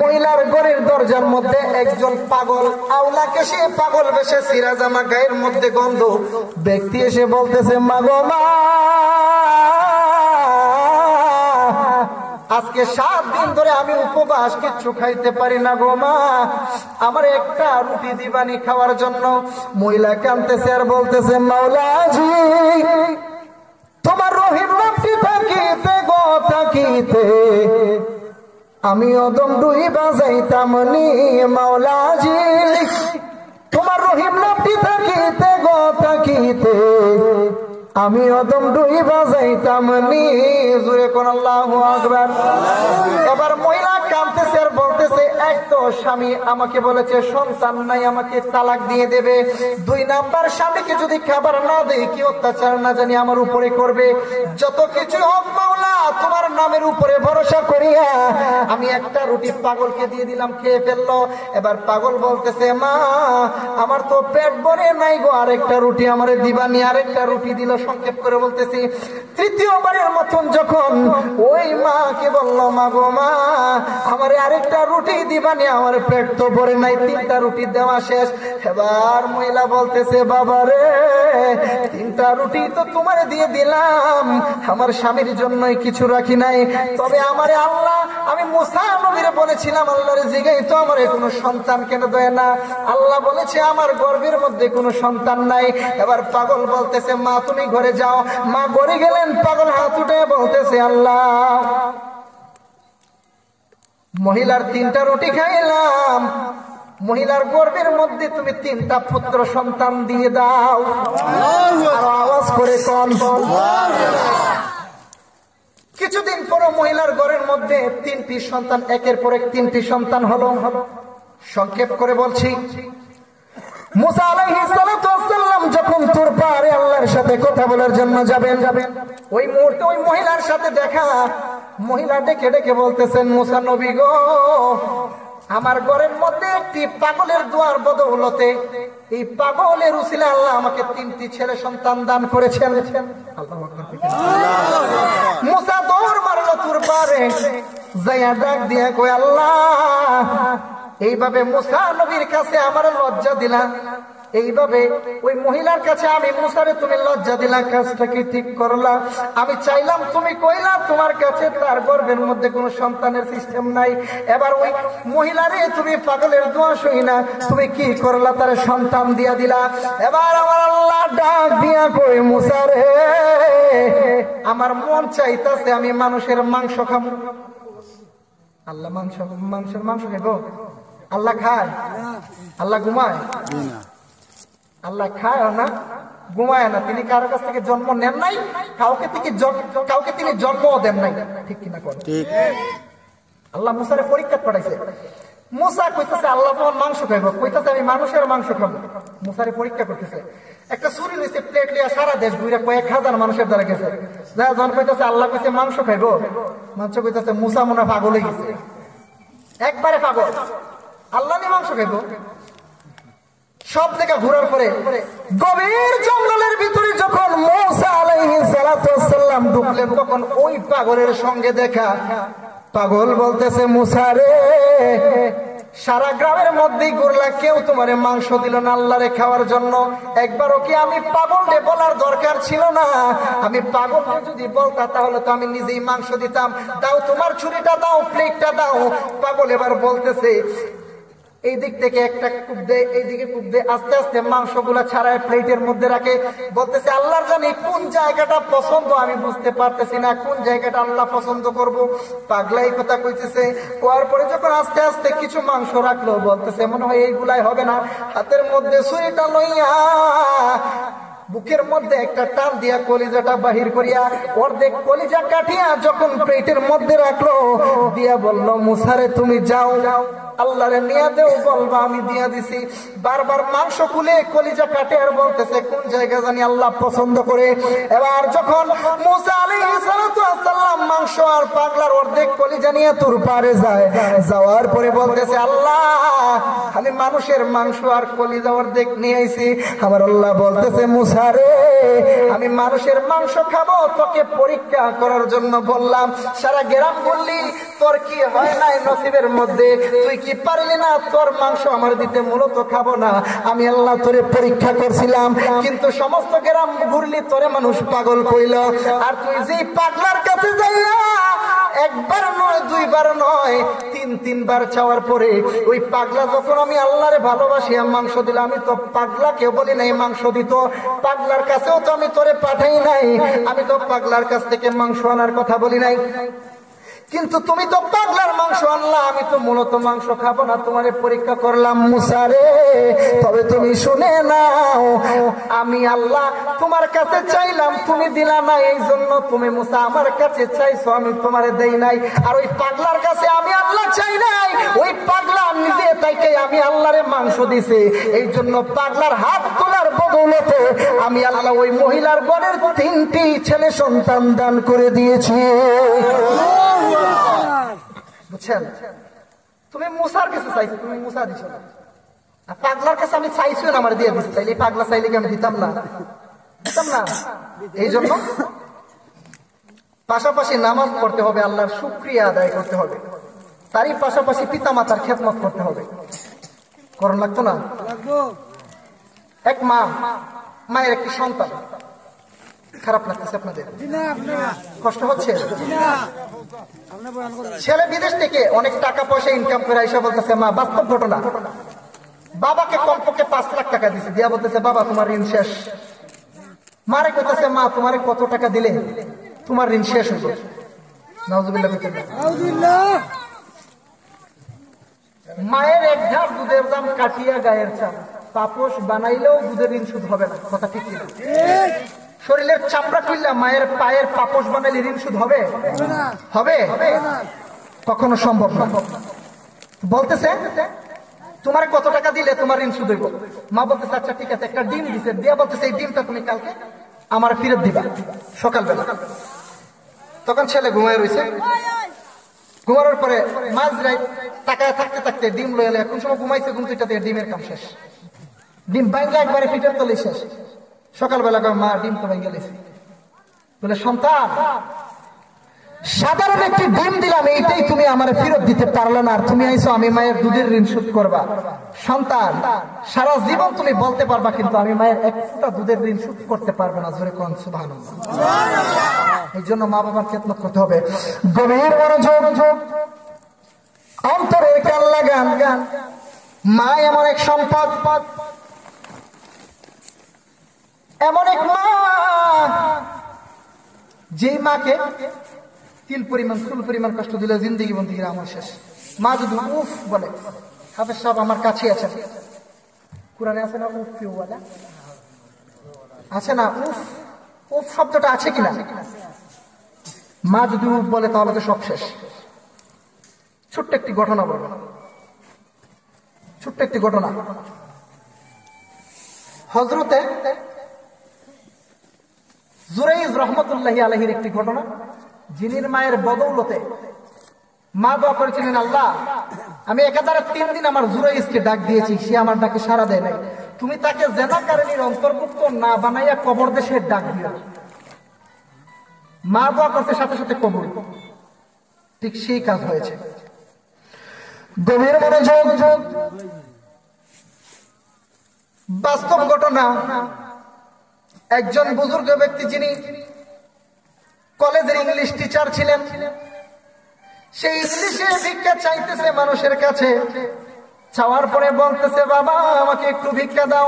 মহিলার ঘরের দরজার মধ্যে একজন পাগল, আওলাকে সে পাগল বেশে, সিরা জামা, গায়ের মধ্যে গন্ধ ব্যক্তি এসে বলতেছে, মা গো মা, আজকে 7 দিন ধরে আমি উপবাস, কিচ্ছু খাইতে পারি না গো মা, আমার একটা রুটি দিবানি খাওয়ার জন্য। মহিলা কাঁদতেছে আর বলতেছে, মাওলাজি, তোমার রহিম নামটি থাকিতে গো থাকিতে আমি অদম ডুইবা যাইতাম নি, মাওলাজি, তোমার রহিম নামটি থাকিতে গো থাকিতে আমি অদম ডুইবা যাইতাম নি। জোরে কোন আল্লাহু আকবার। এবার মহিলা কাঁদতেছে আর বলতেছে, তো স্বামী আমাকে বলেছে সন্তান নাই, আমাকে তালাক দিয়ে দেবে। 2 নাম্বার, স্বামীকে যদি খাবার না দেই কি অত্যাচার না জানি আমার উপরে করবে। যত কিছু হোক মাওলা, তোমার নামের উপরে ভরসা করিয়া আমি একটা রুটি পাগলকে দিয়ে দিলাম, খেয়ে ফেললো। এবার পাগল বলতেছে মা আমার তো পেট ভরে নাই গো, আরেকটা রুটি আমারে দিবানি। আরেকটা রুটি দিল। সংক্ষেপ করে বলতেছি, 3য়বারের মতন যখন ওই মাকে বললো মা গো মা আমারে আরেকটা রুটি দিবানি, আমার পেট তো ভরে নাই, 3টা রুটি দেওয়া শেষ। এবার মহিলা বলতেছে বাবা রে 3টা রুটি তো তোমারে দিয়ে দিলাম, আমার স্বামীর জন্যই কিছু রাখি নাই। তবে আমারে আল্লাহ, আমি মুসা নবীরে বলেছিলাম আল্লাহরে জিগাই তো আমারে কোনো সন্তান কেন দেয় না। আল্লাহ বলেছে আমার গর্ভের মধ্যে কোনো সন্তান নাই। এবার পাগল বলতেছে মা তুমি ঘরে যাও। মা ঘরে গেলেন। পাগল হাত উঠে বলতেছে আল্লাহ মহিলার 3টা রুটি খাইলাম, মহিলার গর্ভের মধ্যে তুমি 3টা পুত্র সন্তান দিয়ে দাও। আর আওয়াজ করে কোন কিছুদিন পর মহিলার ঘরের মধ্যে 3টি সন্তান, একের পর এক 3টি সন্তান হলো। সংক্ষেপ করে বলছি, মুসা আলাইহিস সালাতু ওয়াস সালাম যখন তুর পাহাড়ে আল্লাহর সাথে কথা বলার জন্য যাবেন, ওই মুহূর্তে ওই মহিলার সাথে দেখা। মহিলা ডেকে ডেকে বলতেছেন মুসা নবী গো আমার ঘরের মধ্যে একটি পাগলের দোয়ার বদৌলতে, এই পাগলের উসিলে আল্লাহ আমাকে 3টি ছেলে সন্তান দান করেছেন। মুসা দৌড় মারলো তুর পাহাড়ে, যাইয়া ডাক দিয়া কই আল্লাহ এইভাবে মুসা নবীর কাছে আমার লজ্জা দিলা, এইভাবে ওই মহিলার কাছে আমি মুসারে তুমি লজ্জা দিলা, কাজটা কি ঠিক করলা? আমি চাইলাম তুমি কইলা তোমার কাছে তার গর্ভের মধ্যে কোনো সন্তানের সিস্টেম নাই। এবার ওই মহিলারে তুমি পাগলের দোয়া শুই না, তুমি কি করলা? তার সন্তান দিয়া দিলা। এবার আমার আল্লাহ ডাক দিয়া কই মুসারে আমার মন চাইতাছে আমি মানুষের মাংস খাবো। আল্লাহ মানুষের মাংস খাবো? আল্লাহ খায়? আল্লাহ ঘুমায়? আল্লাহ খায় না, ঘুমায় না। তিনি কারো কাছ থেকে জন্ম নেন নাই, কাউকে তিনি জন্মও দেন নাই। ঠিক কিনা করেন? আল্লাহ মুসারে পরীক্ষা পাঠাইছে। মুসা কইতেছে আল্লাহ তোমার মাংস খাইব, কইতেছে আমি মানুষের মাংস খাবো। মুসারে পরীক্ষা করতেছে। একটা ছুরি নিচে প্লেট লিয়া সারা দেশ ঘুরে কয়েক হাজার মানুষের দ্বারা গেছে। যখন কইতেছে আল্লাহ কইছে মাংস খাইব, মানুষ কইতেছে মুসা মনে পাগল হয়ে গেছে, একবারে পাগল। আল্লাহ নিয়ে মাংস খাইব? সব জায়গা ঘোরার পরে গভীর জঙ্গলের ভিতরে যখন মুসা আলাইহিস সালাতু ওয়াস সালাম ঢুকলেন, তখন ওই পাগলের সঙ্গে দেখা। পাগল বলতেছে মুসা রে সারা গ্রামের মধ্যেই ঘুরলা, কেউ তোমারে মাংস দিল না আল্লাহরে খাওয়ার জন্য। একবারও কি আমি পাগলরে বলার দরকার ছিল না? আমি পাগলকে যদি বলতাম তাহলে তো আমি নিজেই মাংস দিতাম। দাও তোমার ছুরিটা দাও, প্লেটটা দাও। পাগল এবার বলতেছে এই দিক থেকে একটা কূপ দেয়, এইদিকে কূপ দেয়, আস্তে আস্তে মাংসগুলা ছাড়ায় প্লেটের মধ্যে রাখে। বলতেছে আল্লাহর জানি কোন জায়গাটা পছন্দ, আমি বুঝতে পারতেছি না কোন জায়গাটা আল্লাহ পছন্দ করব। পাগলাই কথা কইতেছে। কোয়ার পরে যখন আস্তে আস্তে কিছু মাংস রাখলো, বলতেছে মনে হয় এইগুলাই হবে না। হাতের মধ্যে ছুরিটা লইয়া বুকের মধ্যে একটা টান দিয়া কলিজাটা বাহির করিয়া অর্ধেক কলিজা কাটিয়া যখন প্লেটের মধ্যে রাখলো, দিয়া বলল মুসারে তুমি যাও আল্লাহরে নিয়ে দেও, বলবা আমি দিয়া দিছি। বারবার মাংস খুলে কলিজা কাটে আর বলতেছে কোন জায়গা জানি আল্লাহ পছন্দ করে। এবার যখন মুসা আলাইহিস সালাতু ওয়াস সালাম মাংস আর পাগলার অর্ধেক কলিজা নিয়ে তুর পারে যায়, যাওয়ার পরে বলতেছে আল্লাহ আমি মানুষের মাংস আর কলিজা অর্ধেক নিয়ে আইছি। আমার আল্লাহ বলতেছে মুসা রে আমি মানুষের মাংস খাবো, তোকে পরীক্ষা করার জন্য বললাম। সারা গ্রাম বললি তোর কি হয় নাই নসিবের মধ্যে, তুই কি পারলি না তোর মাংস আমার দিতে? মূলত খাবো না, আমি আল্লাহ তোরে পরীক্ষা করছিলাম। কিন্তু সমস্ত গ্রাম ঘুরলি তোরে মানুষ পাগল কইল। আর তুই যে পাগলার কাছে যাইয়া একবার নয় দুইবার নয় তিনবার চাওয়ার পরে ওই পাগলা যখন আমি আল্লাহরে ভালোবাসি মাংস দিলাম, আমি তো পাগলাকে বলি নাই মাংস দিত, পাগলার কাছেও তো আমি তোরে পাঠাই নাই, আমি তো পাগলার কাছ থেকে মাংস আনার কথা বলি নাই। কিন্তু তুমি তো পাগলার মাংস আনলা, আমি তো মূলত মাংস খাবো না, তোমারে পরীক্ষা করলাম মুসা রে। তবে তুমি শুনে নাও, আমি আল্লাহ তোমার কাছে চাইলাম, তুমি দিলা না, এই জন্য তুমি মুসা আমার কাছে চাইছো, আমি তোমারে দেই নাই। আর ওই পাগলার কাছে আমি আল্লাহ চাই নাই, ওই পাগলা নিজে তাইকে আমি আল্লাহরে মাংস দিছে। এই জন্য পাগলার হাত তোলার বদৌলতে আমি আল্লাহ ওই মহিলার গণের 3টি ছেলে সন্তান দান করে দিয়েছি। বুঝছেন? তুমি মুসার কাছে চাইছো, তুমি মুসা দিছো না। আর পাগলার কাছে আমি চাইছি না, আমার দিয়ে দিচ্ছি। তাইলে পাগলা চাইলে কি আমি দিতাম না? দিতাম না। এই জন্য পাশাপাশি নামাজ পড়তে হবে, আল্লাহর শুকরিয়া আদায় করতে হবে, তারই পাশাপাশি পিতা মাতার খেদমত করতে হবে। করণ লাগতো না? এক মায়ের একটি সন্তান, খারাপ লাগতেছে আপনাদের? কষ্ট হচ্ছে? ছেলে বিদেশ থেকে অনেক টাকা পয়সা ইনকাম করে এসে বলতেছে, মা, বাস্তব ঘটনা, বাবাকে কমপক্ষে 5 লাখ টাকা দিছে, দিয়া বলতেছে, বাবা তোমার ঋণ শেষ। মারে কইতেছে, মা, তোমারে কত টাকা দিলে তোমার ঋণ শেষ হইল? নাউজুবিল্লাহ। মায়ের এক ঢাক দুধের দাম কাটিয়া গায়ের চাল, পাপোশ বানাইলেও দুধের ঋণ শুধ হবে না। কথা ঠিক কিনা? শরীরের চামড়া খুললে মায়ের পায়ের পাপোশ বানাইলে ঋণ শুধ হবে? হবে? কখনো সম্ভব না। বলতেছে, তোমার কত টাকা দিলে তোমার ঋণ শুধ হইব? মা বলতেছে, আচ্ছা ঠিক আছে, একটা ডিম দিছে, দিয়া বলতেছে, এই ডিমটা তুমি কালকে আমার ফেরত দিবা সকালবেলা। তখন ছেলে ঘুমায় রয়েছে, ঘুমানোর পরে মাঝরাত টাকায় থাকতে থাকতে ডিম লয়ে এলে, কোন সময় ঘুমাইছে, ঘুম থেকে ডিমের কাম শেষ, ডিম ভাঙ্গা একবারে পিঠের তলে শেষ। সকালবেলা মা, ডিম তো ভেঙে গেছে। বলে, সন্তান, সাধারণ একটি ডিম দিলাম, এইটাই তুমি আমার ফেরত দিতে পারলে না, আর তুমি আইসো আমি মায়ের দুধের ঋণ শোধ করবা। সন্তান, সারা জীবন তুমি বলতে পারবা, কিন্তু আমি মায়ের এক ফোঁটা দুধের ঋণ শোধ করতে পারবে না। জোরে কোন সুবহানাল্লাহ। এই জন্য মা বাবার খেদমত করতে হবে। গভীর মনোযোগ, অন্তরে কান লাগান। মা এমন এক সম্পদ, এমন এক মা, যেই মাকে তিল পরিমাণ চুল পরিমাণ কষ্ট দিলে জিন্দগি বন্দীগীর আমার শেষ। মা যদি উফ বলে, হাফেজ সাহেব আমার কাছে আছে, কোরআনে আছে না উফ কেউ বলে? আছে না? উফ, উফ শব্দটা আছে কিনা? মা যদি উফ বলে তাহলে তো সব শেষ। ছোট্ট একটি ঘটনা বলবো, ছোট্ট একটি ঘটনা। হযরতে জুরাইজ রহমতুল্লাহি আলাইহির একটি ঘটনা, যিনির মায়ের বদৌলতে মা দোয়া করেছিলেন, আল্লাহ, আমি একাধারে 3 দিন আমার জুরাইজকে ডাক দিয়েছি, সে আমার ডাকে সাড়া দেয় নাই, তুমি তাকে জেনাকারিনীর অন্তর্ভুক্ত না বানাইয়া কবর দেশে ডাক দিও। মা দোয়া করতে সাথে সাথে কবর, ঠিক সেই কাজ হয়েছে। গভীর মনোযোগ, বাস্তব ঘটনা। একজন বুজুর্গ ব্যক্তি, যিনি কলেজের ইংলিশ টিচার ছিলেন, সেই ইংলিশে ভিক্ষা চাইতেছে মানুষের কাছে। চাওয়ার পরে বলতেছে, বাবা আমাকে একটু ভিক্ষা দাও।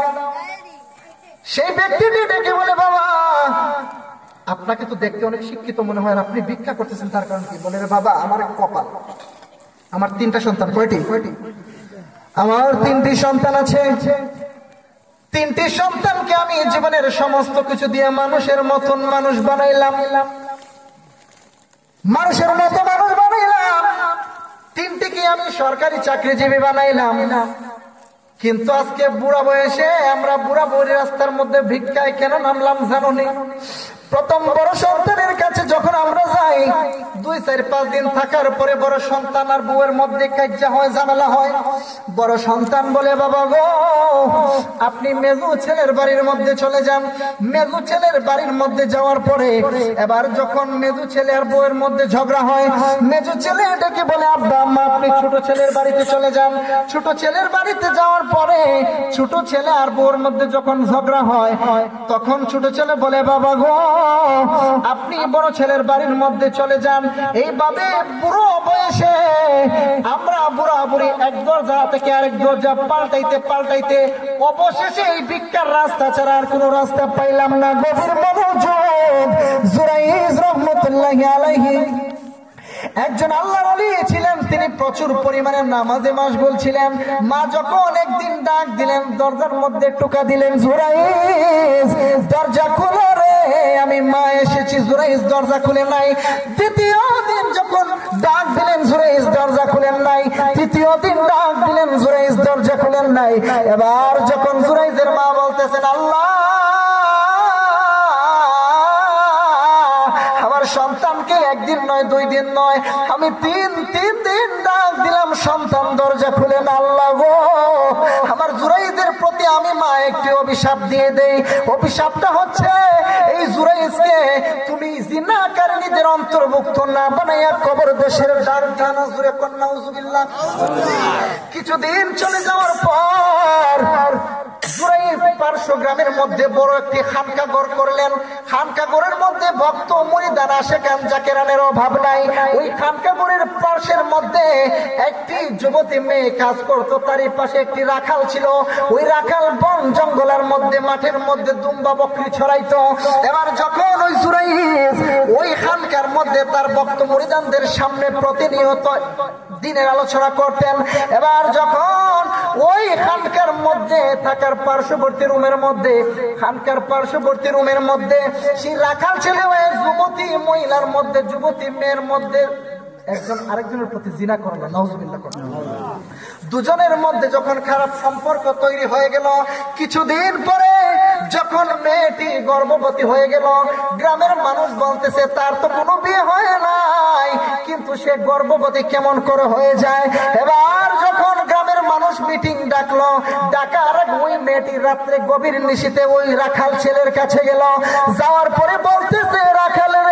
সেই ব্যক্তিটি ডেকে বলে, বাবা আপনাকে তো দেখতে অনেক শিক্ষিত মনে হয়, আপনি ভিক্ষা করতেছেন তার কারণ কি? বলে, বাবা আমার কপাল, আমার 3টা সন্তান। কয়টি? আমার 3টি সন্তান আছে। 3টি সন্তানকে আমি জীবনের সমস্ত কিছু দিয়ে মানুষের মতন মানুষ বানাইলাম, মানুষের মতো মানুষ বানাইলাম। 3টিকে আমি সরকারি চাকরিজীবী বানাইলাম। কিন্তু আজকে বুড়া বয়সে আমরা বুড়া বউরি রাস্তার মধ্যে ভিক্ষায় কেন নামলাম জানো নি? প্রথম বড় সন্তানের কাছে যখন আমরা যাই, 2, 4, 5 দিন থাকার পরে বড় সন্তান আর বউয়ের মধ্যে কাজ্জা হয়, ঝামেলা হয়। বড় সন্তান বলে, বাবা গো, আপনি মেজু ছেলের বাড়ির মধ্যে চলে যান। মেজু ছেলের বাড়ির মধ্যে যাওয়ার পরে এবার যখন মেজু ছেলে আর বউয়ের মধ্যে ঝগড়া হয়, মেজু ছেলে ডেকে বলে, আব্বা আম্মা আপনি ছোট ছেলের বাড়িতে চলে যান। ছোট ছেলের বাড়িতে যাওয়ার পরে ছোট ছেলে আর বউয়ের মধ্যে যখন ঝগড়া হয়, তখন ছোট ছেলে বলে, বাবা গো, আপনি বড় ছেলের বাড়ির মধ্যে চলে যান। এইভাবে বুড়ো বয়সে আমরা বুড়া বুড়ি এক দরজা থেকে আরেক দরজা পাল্টাইতে পাল্টাইতে অবশেষে এই ভিক্ষার রাস্তা ছাড়া আর কোন রাস্তা পাইলাম না। গভীর মনোযোগ, জুরাইজ রহমতুল্লাহি আলাইহি একজন আল্লাহর ওলি ছিলেন, তিনি প্রচুর পরিমাণে নামাজে মাশগুল ছিলেন। মা যখন একদিন ডাক দিলেন, দরজার মধ্যে টোকা দিলেন, জুরাইজ দরজা খুলো রে, আমি মা এসেছি। জুরাইজ দরজা খুলে নাই। দ্বিতীয় দিন যখন ডাক দিলেন, জুরাইজ দরজা খুলেন নাই। তৃতীয় দিন ডাক দিলেন, জুরাইজ দরজা খুলেন নাই। এবার যখন জুরাইজের মা বলতেছেন, আল্লাহ সন্তানকে একদিন নয়, 2 দিন নয়, আমি তিন দিন ডাক দিলাম, সন্তান দরজা খুলে না। আল্লাহ গো, আমার জুরাইজের প্রতি আমি মা একটি অভিশাপ দিয়ে দেই। অভিশাপটা হচ্ছে, এই জুরাইজকে তুমি জিনাকারীদের অন্তর্ভুক্ত না বানাইয়া কবর দেশের ডাক জানা জুরে কন্যা উজুবিল্লাহ। কিছুদিন চলে যাওয়ার পর জুরাইজ পার্শ্ব গ্রামের মধ্যে বড় একটি খানকাঘর করলেন। খানকাঘরের মধ্যে ভক্ত মুরিদান আশেকান জাকেরানের অভাব নাই। ওই খানকাঘরের পাশের মধ্যে একটি যুবতী মেয়ে কাজ করত, তারই পাশে একটি রাখাল ছিল। ওই রাখাল বন জঙ্গলের মধ্যে মাঠের মধ্যে দুম্বা বকরি ছড়াইতো। এবার যখন ওই জুরাইজ ওই খানকার মধ্যে তার ভক্ত মুরিদানদের সামনে প্রতিনিয়ত দিনের আলোচনা করতেন, এবার যখন ওই খানকার মধ্যে থাকার পার্শ্ববর্তী রুমের মধ্যে, খানকার পার্শ্ববর্তী রুমের মধ্যে সেই রাখাল ছেলে যুবতী মহিলার মধ্যে, যুবতী মেয়ের মধ্যে একজন আরেকজনের প্রতি জিনা করলেন, নাউজুবিল্লাহ করলেন। দুজনের মধ্যে যখন খারাপ সম্পর্ক তৈরি হয়ে গেল, কিছুদিন পরে যখন মেয়েটি গর্ভবতী হয়ে গেল, গ্রামের মানুষ বলতেছে তার তো কোনো বিয়ে হয় নাই, কিন্তু সে গর্ভবতী কেমন করে হয়ে যায়। এবার যখন গ্রামের মানুষ মিটিং ডাকলো, ডাকার ওই মেয়েটি রাত্রে গভীর নিশীতে ওই রাখাল ছেলের কাছে গেল। যাওয়ার পরে বলতেছে, রাখালের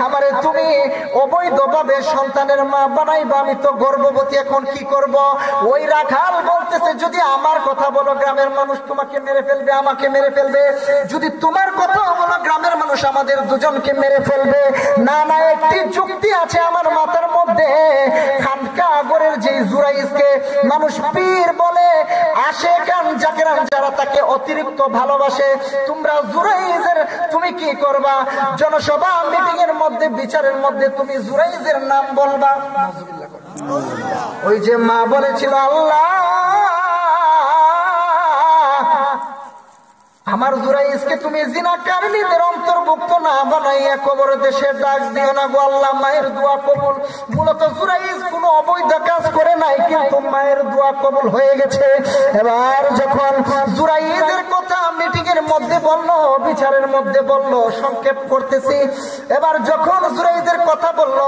আমারে তুমি অবৈধভাবে সন্তানের মা বানাইবা, আমি তো গর্ভবতী, এখন কি করব? ওই রাখাল বলতেছে, যদি আমার কথা বলো গ্রামের মানুষ তোমাকে মেরে ফেলবে, আমাকে মেরে ফেলবে। যদি তোমার কথা বলো গ্রামের মানুষ আমাদের দুজনকে মেরে ফেলবে। না না, একটি যুক্তি আছে আমার মাথার মধ্যে। খানকাঘরের যে জুরাইজকে মানুষ পীর বলে, আশেকান জাকেরান যারা তাকে অতিরিক্ত ভালোবাসে, তোমরা জুরাইজের তুমি কি করবা? জনসভা মিটিং এর মধ্যে, বিচারের মধ্যে তুমি জুরাইজের নাম বলবা। ওই যে মা বলেছিল, আল্লাহ আমার জুরাইজকে তুমি জিনাকারীদের অন্তর্ভুক্ত না বানাইয়া কবর দেশে ডাক দিও না গো আল্লাহ, মায়ের দোয়া কবুল। মূলত জুরাইজ কোনো অবৈধ কাজ করে নাই, কিন্তু মায়ের দোয়া কবুল হয়ে গেছে। এবার যখন জুরাইজের কথা মিটিং এর মধ্যে বলল, বিচারের মধ্যে বলল, সংক্ষেপ করতেছি। এবার যখন জুরাইজের কথা বলল,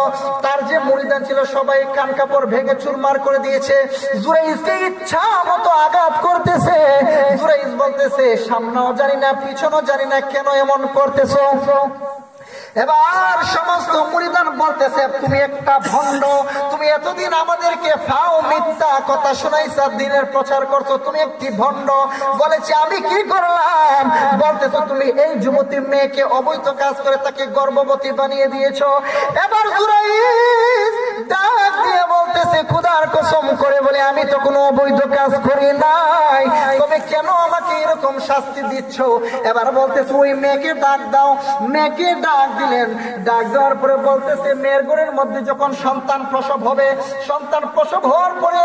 তার যে মুরিদান ছিল সবাই কান কাপড় ভেঙে চুরমার করে দিয়েছে। জুরাইজকে ইচ্ছা মতো আঘাত করতেছে। জুরাইজ বলতেছে, সামনে জানি না, পিছনও জানি না, কেন এমন করতেছো? এবার সমস্ত মুরিদান বলতেছে, তুমি একটা ভণ্ড, তুমি এতদিন আমাদেরকে ফাও মিথ্যা কথা শোনাইছা, দিনের প্রচার করছো, তুমি একটি ভণ্ড। বলেছে, আমি কি করলাম? বলতেছো, তুমি এই যুবতী মেয়েকে অবৈধ কাজ করে তাকে গর্ভবতী বানিয়ে দিয়েছো। এবার জুরাইজ ডাক দিয়ে বলতেছে, খোদার কসম করে বলে, আমি তো কোনো অবৈধ কাজ করি নাই, তবে কেন আমাকে এরকম শাস্তি দিচ্ছ? এবার বলতেছে, ওই মেয়েকে ডাক দাও। মেয়েকে ডাক দিলেন। ডাক দেওয়ার পরে বলতেছে, মেয়ের ঘরের মধ্যে যখন সন্তান প্রসব হবে, সন্তান প্রসব হওয়ার পরে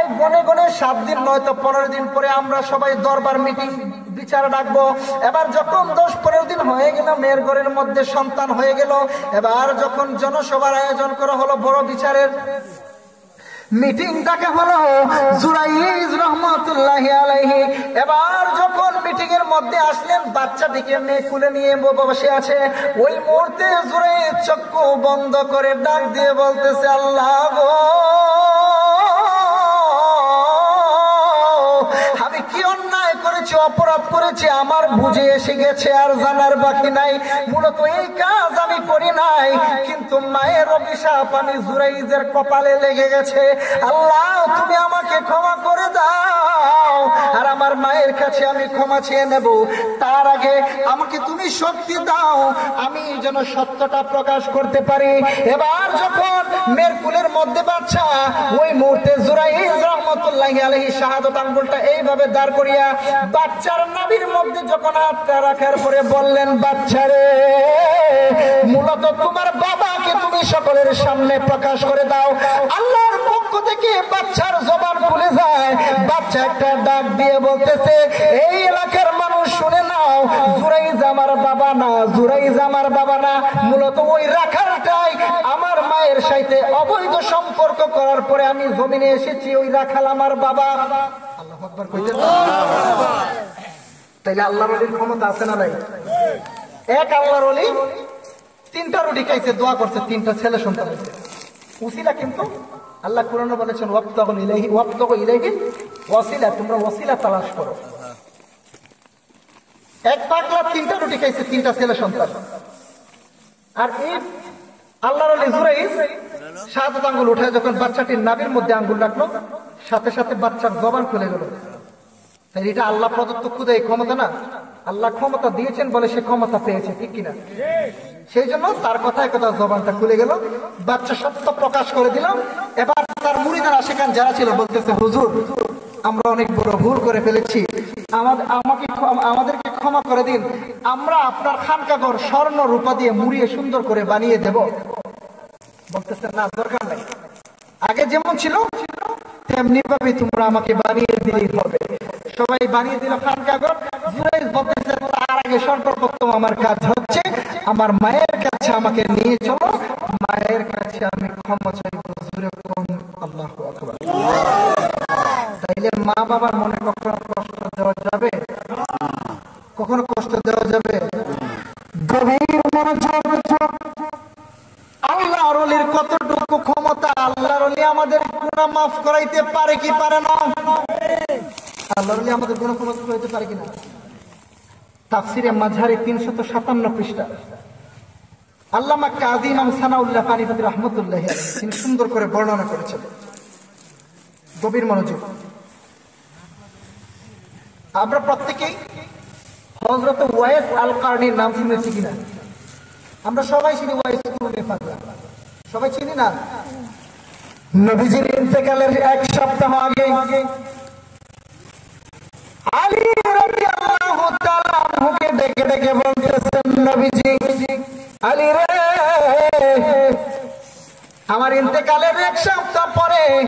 এক গনে গনে 7 দিন নয়তো 15 দিন পরে আমরা সবাই দরবার মিটিং বিচার ডাকবো। এবার যখন 10-15 দিন হয়ে গেল, মেয়ের ঘরের মধ্যে সন্তান হয়ে গেল। এবার যখন জনসভার আয়োজন করা হলো, বড় বিচারের মিটিং ডাকা হলো জুরাইজ রহমাতুল্লাহি আলাইহি। এবার যখন মিটিং এর মধ্যে আসলেন, বাচ্চাটিকে মেয়ে কুলে নিয়ে বসে আছে। ওই মুহূর্তে জুরাইজ চক্ষু বন্ধ করে ডাক দিয়ে বলতেছে, আল্লাহ গো, আমি কি অন্যায় করেছি, অপরাধ করেছি, আমার বুঝে এসে গেছে, আর জানার বাকি নাই। মূলত এই কাজ আমি করি নাই, কিন্তু মায়ের অভিশাপ আমি জুরাইজের কপালে লেগে গেছে। আল্লাহ, তুমি আমাকে ক্ষমা করে দাও, আর আমার মায়ের কাছে আমি ক্ষমা চেয়ে নেব। তার আগে আমাকে তুমি শক্তি দাও, আমি যেন সত্যটা প্রকাশ করতে পারি। এবার যখন মেয়ের কুলের মধ্যে বাচ্চা, ওই মুহূর্তে জুরাইজ রহমাতুল্লাহি আলাইহি শাহাদাত আঙ্গুলটা এইভাবে দাঁড় করিয়া বাচ্চার নাভির মধ্যে যখন হাতটা রাখার পরে বললেন, বাচ্চারে, মূলত তোমার বাবাকে তুমি তুমি সকলের সামনে প্রকাশ করে দাও। আল্লাহর পক্ষ থেকে বাচ্চার জবান খুলে যায়, বাচ্চা একটা ডাক দিয়ে বলতেছে, এই এলাকার মানুষ শুনে নাও, জুরাইজ আমার বাবা না, জুরাইজ আমার বাবা না, মূলত ওই রাখালটাই আমার মায়ের সাথে অবৈধ সম্পর্ক করার পরে আমি জমিনে এসেছি, ওই রাখাল আমার বাবা। আল্লাহু আকবার কইতে না? তাইলে আল্লাহর ওলির ক্ষমতা আছে না নাই? এক আল্লাহর ওলি 3টা রুটি খাইছে, দোয়া করছে, 3টা ছেলে সন্তান হয়েছে। উসিলা কিন্তু আল্লাহ কুরআনে বলেছেন, ওয়াবতাগু ইলাইহি ওয়াসিলা, তোমরা ওয়াসিলা তালাশ করো। এক পাগলা 3টা রুটি খাইছে, 3টা ছেলে সন্তান। আর এই আল্লাহর ওলি জুরাইজ শাহাদাত আঙ্গুল উঠায় যখন বাচ্চাটির নাভির মধ্যে আঙ্গুল রাখলো, সাথে সাথে বাচ্চার জবান খুলে গেল। তাই এটা আল্লাহ প্রদত্ত খুদে এই ক্ষমতা না? আল্লাহ ক্ষমতা দিয়েছেন বলে সে ক্ষমতা পেয়েছে, ঠিক কিনা? সেই জন্য তার কথায় কথা জবানটা খুলে গেল, বাচ্চা সত্য প্রকাশ করে দিল। এবার তার মুরিদান আশিকান যারা ছিল বলতেছে, হুজুর আমরা অনেক বড় ভুল করে ফেলেছি, আমাদেরকে ক্ষমা করে দিন, আমরা আপনার খানকাঘর স্বর্ণ রূপা দিয়ে মুড়িয়ে সুন্দর করে বানিয়ে দেব। বলতেছে না, দরকার নাই, আগে যেমন ছিল তেমনি ভাবে তোমরা আমাকে বানিয়ে দিলেই হবে। সবাই বানিয়ে দিল খানকাঘর। জুরাইজ বলতেছে, তার আগে সর্বপ্রথম আমার কাজ হচ্ছে আমার মায়ের কাছে আমাকে নিয়ে চলো, মায়ের কাছে আমি ক্ষমা চাইব। আল্লাহু আকবার। তাইলে মা বাবার মনে কখনো কষ্ট দেওয়া যাবে? কখনো কষ্ট দেওয়া যাবে? গভীর মনোযোগ। আল্লাহর ওলির কতটুকু ক্ষমতা, আল্লাহর ওলি আমাদের গুনাহ মাফ করাইতে পারে কি পারে না? আল্লাহর ওলি আমাদের গুনাহ মাফ করাইতে পারে কিনা? তাফসিরে মাঝহারি 357 পৃষ্ঠা আল্লামা কাজী ইমাম সানাউল্লাহ পানিপতি রাহমাতুল্লাহি আলাইহি তিনি সুন্দর করে বর্ণনা করেছেন। গভীর মনোযোগ। আমরা প্রত্যেকেই হযরত ওয়াইস আল কারনির নাম শুনেছি কিনা? আমরা সবাই চিনি ওয়াইস কুরুনে পাগলা, সবাই চিনি না? নবীজির ইন্তেকালের 1 সপ্তাহ আগে আলী রাদিয়াল্লাহু তাআলা আনহুকে ডেকে ডেকে বলতেছেন, নবীজি, আলী রে, আমার ইন্তেকালের 1 সপ্তাহ পরে